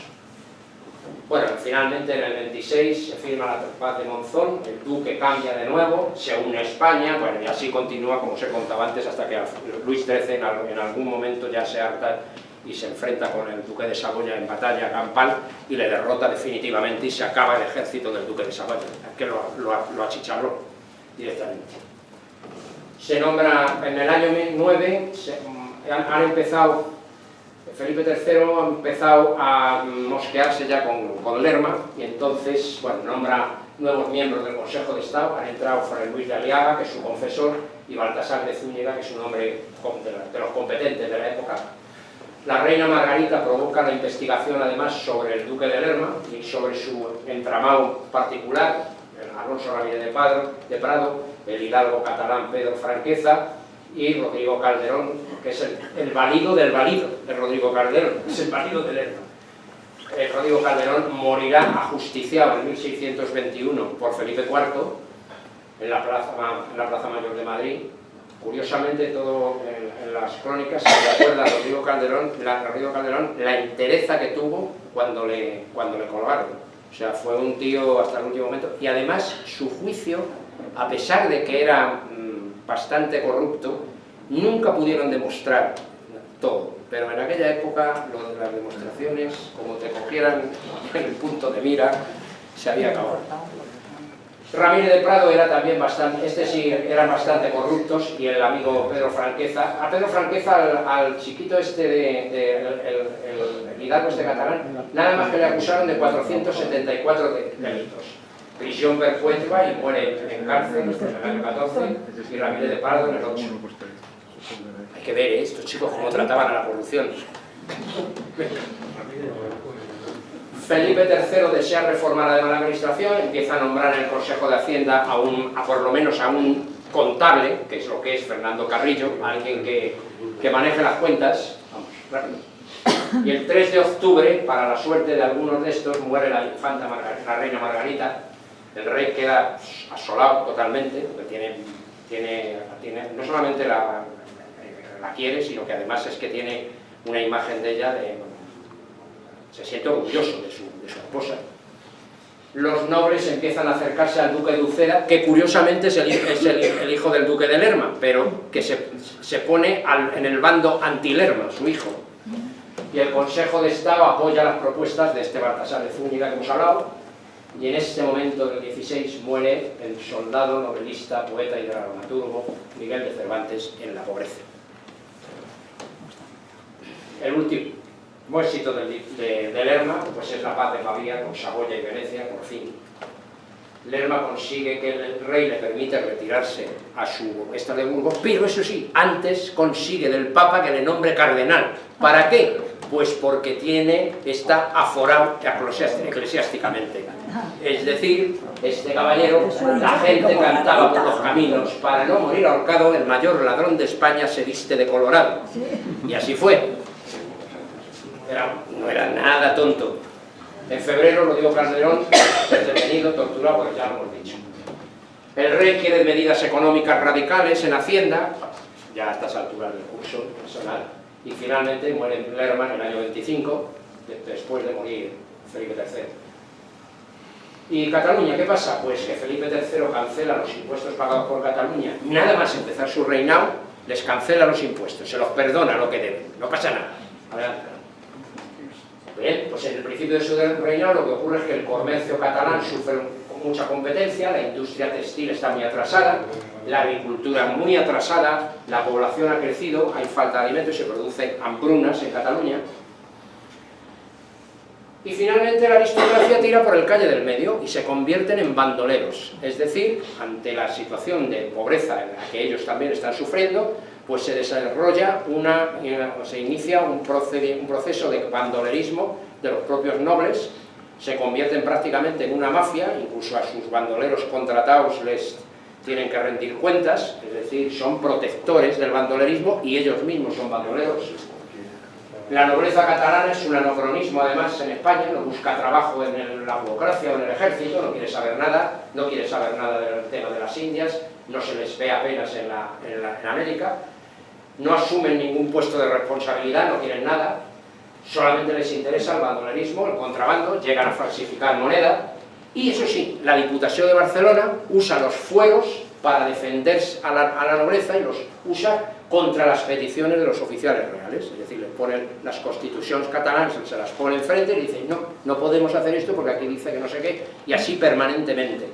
Bueno, finalmente en el 26 se firma la paz de Monzón, el duque cambia de nuevo, se une a España, bueno, y así continúa, como os he contado antes, hasta que Luis XIII en algún momento ya se harta y se enfrenta con el duque de Saboya en batalla campal y le derrota definitivamente y se acaba el ejército del duque de Saboya, que lo achicharró directamente. Se nombra en el año 9, han empezado, Felipe III ha empezado a mosquearse ya con Lerma y entonces, bueno, nombra nuevos miembros del Consejo de Estado, han entrado Fray Luis de Aliaga, que es su confesor, y Baltasar de Zúñiga, que es un hombre de los competentes de la época. La reina Margarita provoca la investigación además sobre el duque de Lerma y sobre su entramado particular, el Alonso Ramírez de Prado, el hidalgo catalán Pedro Franqueza y Rodrigo Calderón, que es el valido del valido de Rodrigo Calderón, es el valido de Lerma. Rodrigo Calderón morirá ajusticiado en 1621 por Felipe IV en la Plaza Mayor de Madrid. Curiosamente, todo en las crónicas se recuerda a Rodrigo Calderón la entereza que tuvo cuando le colgaron. O sea, fue un tío hasta el último momento. Y además, su juicio, a pesar de que era bastante corrupto, nunca pudieron demostrar todo. Pero en aquella época, lo de las demostraciones, como te cogieran en el punto de mira, se había acabado. Ramírez de Prado era también bastante, eran bastante corruptos, y el amigo Pedro Franqueza, a Pedro Franqueza, al chiquito este el hidalgo este catalán, nada más que le acusaron de 474 delitos. Prisión perpetua y muere en cárcel en el año 14, y Ramírez de Prado en el 8. Hay que ver estos chicos cómo trataban a la corrupción. Felipe III desea reformar la administración, empieza a nombrar en el Consejo de Hacienda por lo menos a un contable, que es lo que es Fernando Carrillo, alguien que maneje las cuentas. Vamos, rápido. Y el 3 de octubre, para la suerte de algunos de estos, muere la infanta la reina Margarita. El rey queda asolado totalmente, porque tiene no solamente la quiere, sino que además es que tiene una imagen de ella se siente orgulloso de su esposa. Los nobles empiezan a acercarse al duque de Uceda, que curiosamente es el hijo del duque de Lerma, pero que se pone en el bando anti-Lerma, su hijo. Y el Consejo de Estado apoya las propuestas de este Baltasar de Zúñiga que hemos hablado, y en este momento del 16 muere el soldado, novelista, poeta y dramaturgo Miguel de Cervantes en la pobreza. El último éxito de Lerma pues es la paz de Pavía con Saboya y Venecia, por fin. Lerma consigue que el rey le permite retirarse a su estado de Burgos, pero eso sí, antes consigue del Papa que le nombre cardenal. ¿Para qué? Pues porque está aforado eclesiásticamente. Es decir, este caballero, la gente cantaba por los caminos: para no morir ahorcado, el mayor ladrón de España se viste de colorado. Y así fue. No era nada tonto. En febrero, Rodrigo Calderón es detenido, torturado, pues ya lo hemos dicho. El rey quiere medidas económicas radicales en Hacienda, ya a estas alturas del curso personal, y finalmente muere en Lerma en el año 25, después de morir Felipe III. ¿Y Cataluña qué pasa? Pues que Felipe III cancela los impuestos pagados por Cataluña, nada más empezar su reinado, les cancela los impuestos, se los perdona lo que deben, no pasa nada. Adelante. Bien, pues en el principio de su reinado lo que ocurre es que el comercio catalán sufre mucha competencia, la industria textil está muy atrasada, la agricultura muy atrasada, la población ha crecido, hay falta de alimentos y se producen hambrunas en Cataluña. Y finalmente la aristocracia tira por el calle del medio y se convierten en bandoleros, es decir, ante la situación de pobreza en la que ellos también están sufriendo, pues se desarrolla se inicia un proceso de bandolerismo de los propios nobles, se convierten prácticamente en una mafia, incluso a sus bandoleros contratados les tienen que rendir cuentas, es decir, son protectores del bandolerismo y ellos mismos son bandoleros. La nobleza catalana es un anacronismo además en España, no busca trabajo en la burocracia o en el ejército, no quiere saber nada del tema de las Indias, no se les ve apenas en América, no asumen ningún puesto de responsabilidad, no quieren nada, solamente les interesa el bandolerismo, el contrabando, llegan a falsificar moneda, y eso sí, la Diputación de Barcelona usa los fueros para defender a la nobleza y los usa contra las peticiones de los oficiales reales, es decir, les ponen las constituciones catalanas, se las ponen enfrente y dicen no podemos hacer esto porque aquí dice que no sé qué, y así permanentemente.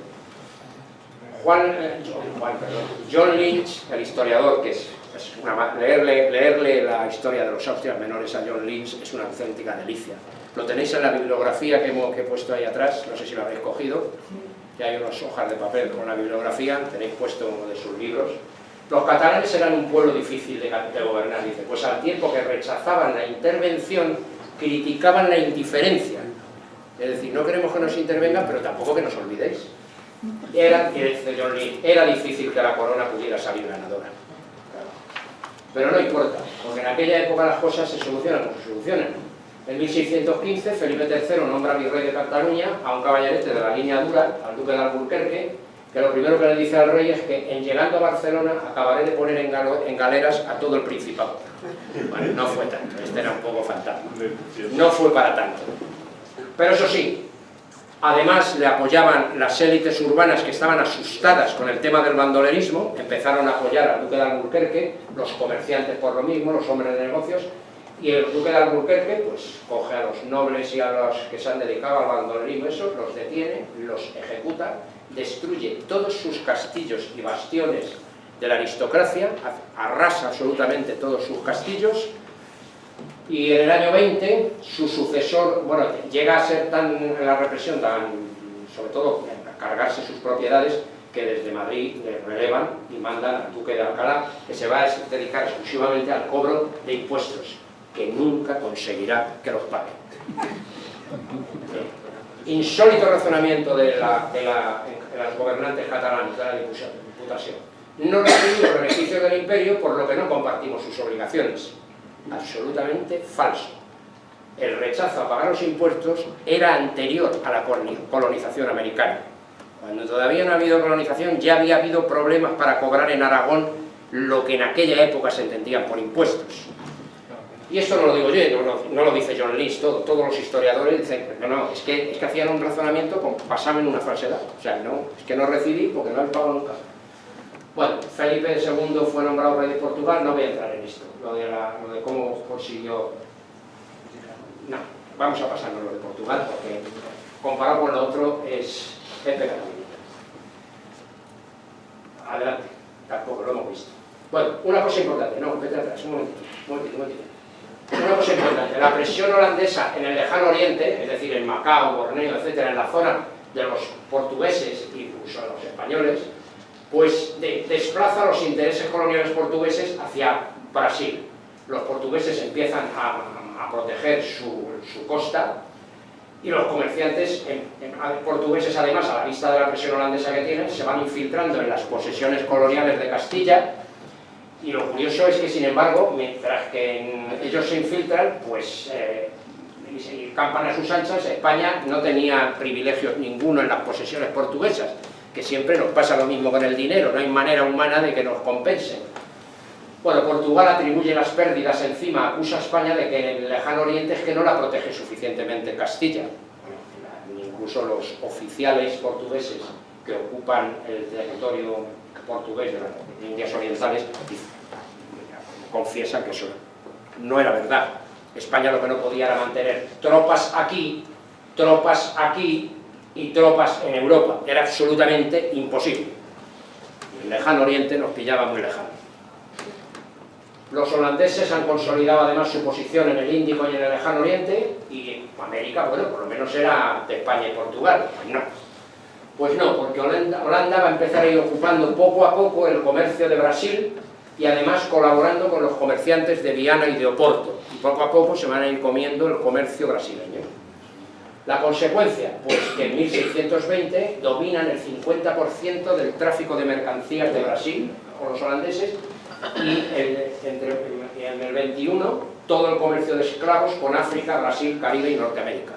John Lynch, el historiador, que leerle la historia de los Austrias menores a John Lynch es una auténtica delicia. Lo tenéis en la bibliografía que he puesto ahí atrás, no sé si lo habéis cogido, que hay unas hojas de papel con la bibliografía, tenéis puesto uno de sus libros. Los catalanes eran un pueblo difícil de gobernar, dice, pues al tiempo que rechazaban la intervención, criticaban la indiferencia. Es decir, no queremos que nos intervengan, pero tampoco que nos olvidéis. Dice John Lynch, era difícil que la corona pudiera salir ganadora. Pero no importa, porque en aquella época las cosas se solucionan como se solucionan. En 1615, Felipe III nombra virrey de Cataluña a un caballerete de la línea dura, al duque de Alburquerque, que lo primero que le dice al rey es que en llegando a Barcelona acabaré de poner en galeras a todo el Principado. Bueno, no fue tanto, este era un poco fantasma. No fue para tanto. Pero eso sí, además le apoyaban las élites urbanas que estaban asustadas con el tema del bandolerismo, empezaron a apoyar al duque de Alburquerque, los comerciantes por lo mismo, los hombres de negocios, y el duque de Alburquerque pues coge a los nobles y a los que se han dedicado al bandolerismo, eso, los detiene, los ejecuta, destruye todos sus castillos y bastiones de la aristocracia, arrasa absolutamente todos sus castillos, y en el año 20 su sucesor, bueno, llega a ser la represión sobre todo a cargarse sus propiedades, que desde Madrid le relevan y mandan al duque de Alcalá, que se va a dedicar exclusivamente al cobro de impuestos, que nunca conseguirá que los pague. Insólito razonamiento de los gobernantes catalanes de la Diputación. No recibimos los beneficios del imperio, por lo que no compartimos sus obligaciones. Absolutamente falso. El rechazo a pagar los impuestos era anterior a la colonización americana. Cuando todavía no ha habido colonización, ya había habido problemas para cobrar en Aragón lo que en aquella época se entendían por impuestos. Y esto no lo digo yo, no lo dice John Lynch, todos los historiadores dicen, no, es que hacían un razonamiento con basado en una falsedad. O sea, no, es que no recibí porque no he pagado nunca. Bueno, Felipe II fue nombrado rey de Portugal, no voy a entrar en esto, lo de cómo consiguió... No, vamos a pasarnos lo de Portugal, porque comparado con lo otro es pecado. Adelante, tampoco lo hemos visto. Bueno, una cosa importante, no, vete atrás, un momentito. Una cosa importante, la presión holandesa en el lejano oriente, es decir, en Macao, Borneo, etcétera, en la zona de los portugueses, incluso los españoles, pues desplaza los intereses coloniales portugueses hacia Brasil. Los portugueses empiezan a proteger su costa y los comerciantes portugueses, además, a la vista de la presión holandesa que tienen, se van infiltrando en las posesiones coloniales de Castilla. Y lo curioso es que, sin embargo, mientras que ellos se infiltran, pues y campan a sus anchas, España no tenía privilegios ninguno en las posesiones portuguesas, que siempre nos pasa lo mismo con el dinero, no hay manera humana de que nos compensen. Bueno, Portugal atribuye las pérdidas encima, acusa a España de que en el lejano oriente es que no la protege suficientemente Castilla. Incluso los oficiales portugueses que ocupan el territorio portugués de las Indias Orientales confiesan que eso no era verdad. España lo que no podía era mantener tropas aquí y tropas en Europa. Era absolutamente imposible. Y el lejano oriente nos pillaba muy lejano. Los holandeses han consolidado además su posición en el Índico y en el lejano oriente, y América, bueno, por lo menos era de España y Portugal. Pues no, porque Holanda va a empezar a ir ocupando poco a poco el comercio de Brasil y además colaborando con los comerciantes de Viana y de Oporto, y poco a poco se van a ir comiendo el comercio brasileño. La consecuencia, pues que en 1620 dominan el 50% del tráfico de mercancías de Brasil con los holandeses, y en el 21 todo el comercio de esclavos con África, Brasil, Caribe y Norteamérica.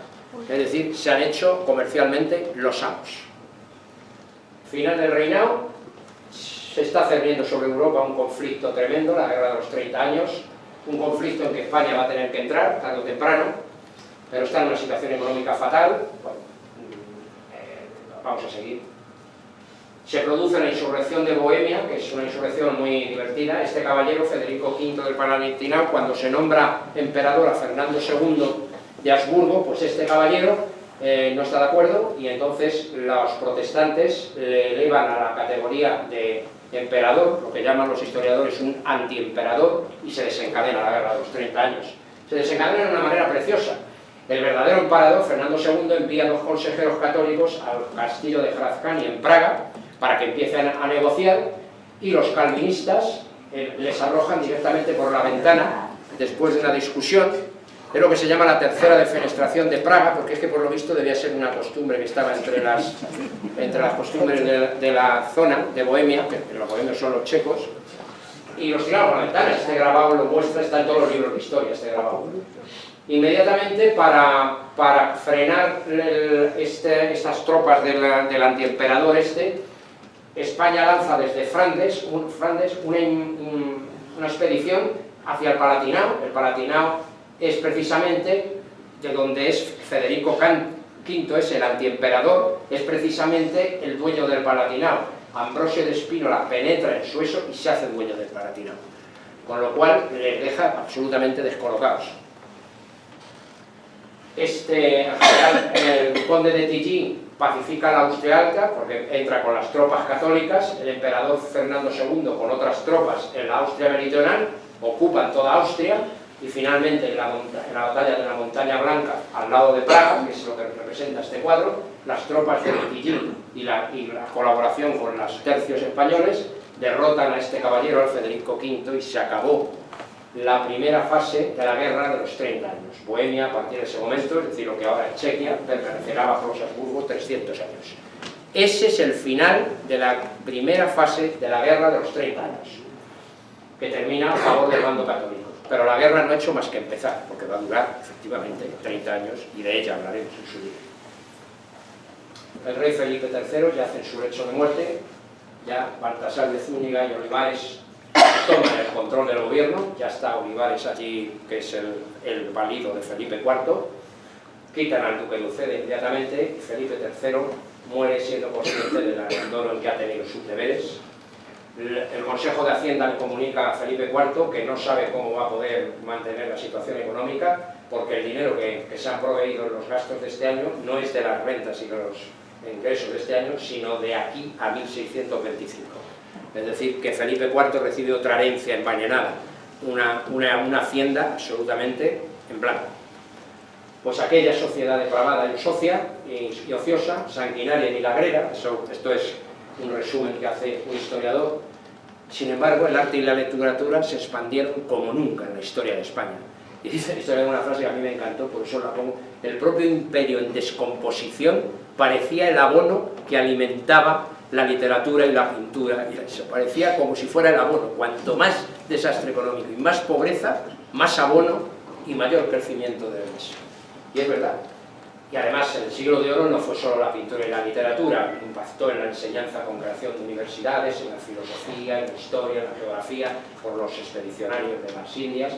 Es decir, se han hecho comercialmente los amos. Final del reinado, se está cerniendo sobre Europa un conflicto tremendo, la guerra de los 30 años, un conflicto en que España va a tener que entrar tarde o temprano, pero está en una situación económica fatal. Bueno, vamos a seguir. Se produce la insurrección de Bohemia, que es una insurrección muy divertida. Este caballero, Federico V del Palatinado, cuando se nombra emperador a Fernando II de Habsburgo, pues este caballero no está de acuerdo, y entonces los protestantes le elevan a la categoría de emperador, lo que llaman los historiadores un antiemperador, y se desencadena la guerra de los 30 años. Se desencadena de una manera preciosa. El verdadero emperador, Fernando II, envía 2 consejeros católicos al castillo de Hradzkani en Praga para que empiecen a negociar, y los calvinistas les arrojan directamente por la ventana después de una discusión. Es lo que se llama la tercera defenestración de Praga, porque es que por lo visto debía ser una costumbre que estaba entre las costumbres de la zona de Bohemia, que los bohemios son los checos, y los tiraron por la ventana. Este grabado lo muestra, está en todos los libros de historia, este grabado. Inmediatamente, para frenar estas tropas del antiemperador España lanza desde Flandes una expedición hacia el Palatinado. El Palatinado es precisamente de donde es Federico V, es el antiemperador, es precisamente el dueño del Palatinado. Ambrosio de Spínola penetra en Sueso y se hace dueño del Palatinado, con lo cual les deja absolutamente descolocados. El conde de Tilly pacifica la Austria Alta porque entra con las tropas católicas. El emperador Fernando II con otras tropas en la Austria meridional ocupan toda Austria, y finalmente en la batalla de la Montaña Blanca, al lado de Praga, que es lo que representa este cuadro, las tropas de Tilly y la colaboración con los tercios españoles derrotan a este caballero, al Federico V, y se acabó la primera fase de la guerra de los 30 años. Bohemia, a partir de ese momento, es decir, lo que ahora es Chequia, permanecerá bajo los Habsburgo 300 años. Ese es el final de la primera fase de la guerra de los 30 años, que termina a favor del bando católico. Pero la guerra no ha hecho más que empezar, porque va a durar efectivamente 30 años, y de ella hablaremos en su día. El rey Felipe III yace en su lecho de muerte, ya Baltasar de Zúñiga y Olivares toman el control del gobierno. Ya está Olivares allí, que es el valido de Felipe IV, quitan al duque de Uceda inmediatamente, y Felipe III muere siendo consciente del abandono en que ha tenido sus deberes. El Consejo de Hacienda le comunica a Felipe IV que no sabe cómo va a poder mantener la situación económica, porque el dinero que se han proveído en los gastos de este año no es de las rentas y de los ingresos de este año, sino de aquí a 1625. Es decir, que Felipe IV recibe otra herencia envenenada, una hacienda absolutamente en blanco. Pues aquella sociedad depravada y socia y ociosa, sanguinaria y milagrera, esto es un resumen que hace un historiador. Sin embargo, el arte y la literatura se expandieron como nunca en la historia de España. Y dice la historia de una frase que a mí me encantó, por eso la pongo: el propio imperio en descomposición parecía el abono que alimentaba la literatura y la pintura, y eso parecía como si fuera el abono. Cuanto más desastre económico y más pobreza, más abono y mayor crecimiento de eso. Y es verdad. Y además el siglo de oro no fue solo la pintura y la literatura, impactó en la enseñanza con creación de universidades, en la filosofía, en la historia, en la geografía, por los expedicionarios de las Indias.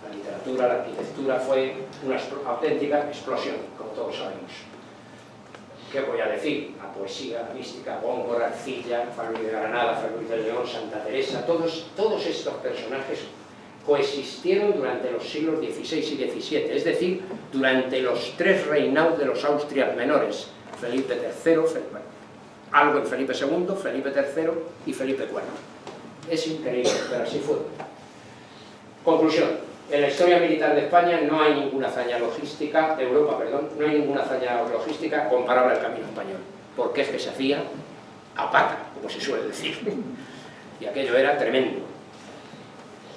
La literatura, la arquitectura fue una auténtica explosión, como todos sabemos. ¿Qué voy a decir? La poesía, la mística, Góngora, Arcilla, Fray Luis de Granada, Fray Luis de León, Santa Teresa, todos estos personajes coexistieron durante los siglos XVI y XVII, es decir, durante los 3 reinados de los Austrias menores, Felipe III, algo en Felipe II, Felipe III y Felipe IV. Es increíble, pero así fue. Conclusión: en la historia militar de España no hay ninguna hazaña logística, de Europa, perdón, no hay ninguna hazaña logística comparable al camino español, porque es que se hacía a pata, como se suele decir, y aquello era tremendo.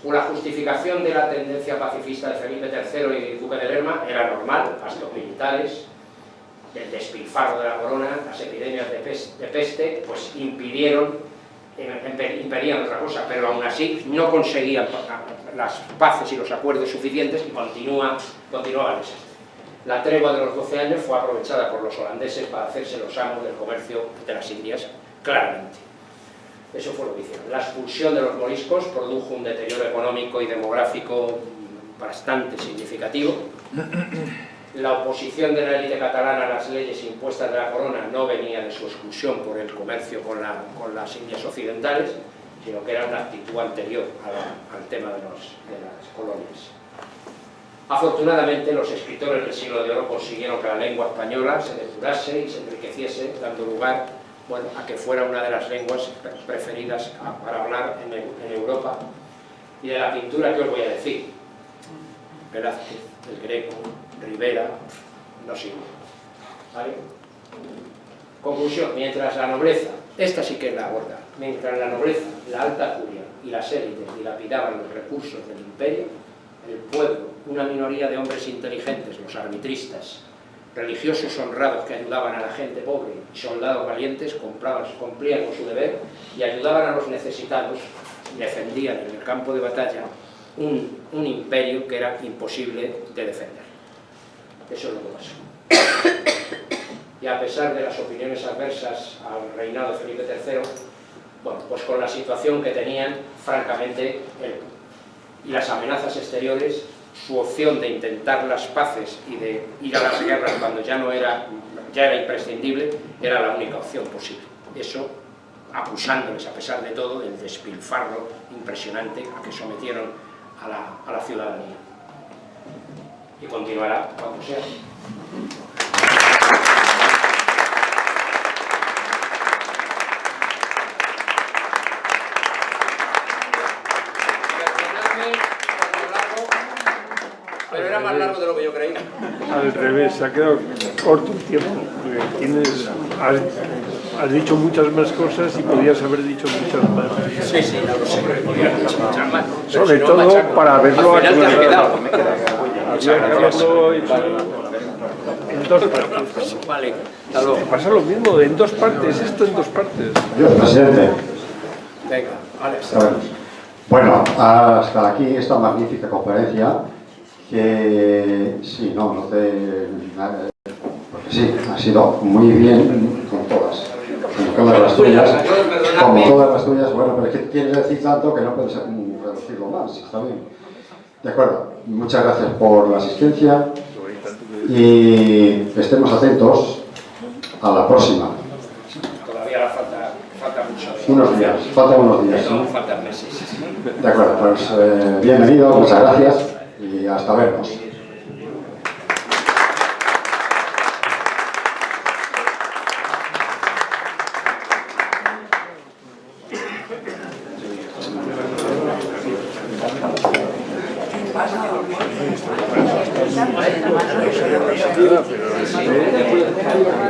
La justificación de la tendencia pacifista de Felipe III y Duque de Lerma era normal: gastos militares, el despilfarro de la corona, las epidemias de peste, pues impedían otra cosa, pero aún así no conseguían las paces y los acuerdos suficientes y continuaba el desastre. La tregua de los 12 años fue aprovechada por los holandeses para hacerse los amos del comercio de las Indias, claramente. Eso fue lo que hicieron. La expulsión de los moriscos produjo un deterioro económico y demográfico bastante significativo. La oposición de la élite catalana a las leyes impuestas de la corona no venía de su exclusión por el comercio con las Indias occidentales, sino que era una actitud anterior al tema de las colonias. Afortunadamente, los escritores del siglo de oro consiguieron que la lengua española se depurase y se enriqueciese, dando lugar, bueno, a que fuera una de las lenguas preferidas para hablar en Europa. Y de la pintura, ¿qué os voy a decir? Velázquez, el Greco, Rivera, no sirve. ¿Vale? Conclusión: mientras la nobleza, esta sí que es la gorda, mientras la nobleza, la alta curia y las élites dilapidaban los recursos del imperio, el pueblo, una minoría de hombres inteligentes, los arbitristas, religiosos honrados que ayudaban a la gente pobre y soldados valientes, cumplían con su deber y ayudaban a los necesitados y defendían en el campo de batalla un imperio que era imposible de defender. Eso es lo que pasó. Y a pesar de las opiniones adversas al reinado de Felipe III, bueno, pues con la situación que tenían, francamente, y las amenazas exteriores, su opción de intentar las paces y de ir a las guerras cuando ya era imprescindible, era la única opción posible. Eso acusándoles, a pesar de todo, del despilfarro impresionante a que sometieron a la ciudadanía. Y continuará cuando sea. Pero era más largo de lo que yo creía. Al revés, se ha quedado corto el tiempo. Has dicho muchas más cosas y podías haber dicho muchas más. Sí, sí, no lo sé, podía haber dicho muchas más. Sobre todo para verlo al final te has quedado. Había que haberlo hecho en 2 partes. Vale, hasta luego. Pasa lo mismo, en 2 partes, esto en 2 partes. Dios, presidente. Venga, vale, hasta Bueno. Bueno, hasta aquí esta magnífica conferencia que sí, porque sí, ha sido muy bien con todas las tuyas, como todas las tuyas. Bueno, pero es que quieres decir tanto que no puedes reducirlo más, está bien. De acuerdo, muchas gracias por la asistencia y estemos atentos a la próxima. Todavía falta mucho. Unos días, faltan unos días. No, ¿sí? faltan meses. De acuerdo, pues bienvenido, muchas gracias y hasta vernos.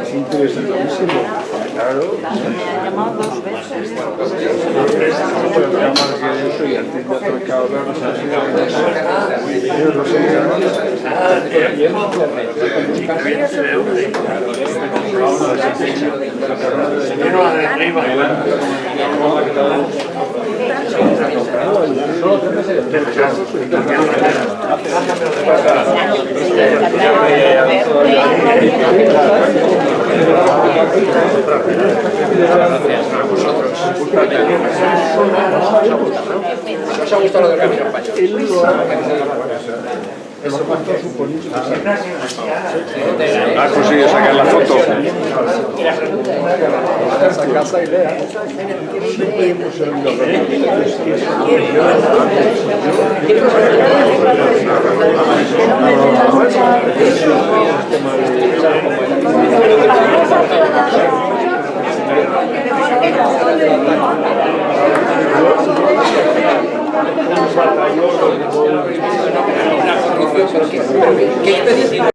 Es interesantísimo, claro. Me ha llamado 2 veces. Y antes de atracar Claro. ¿Os ha gustado lo del Camino Español? ¿Has conseguido sacar la foto? ¿Qué expedición?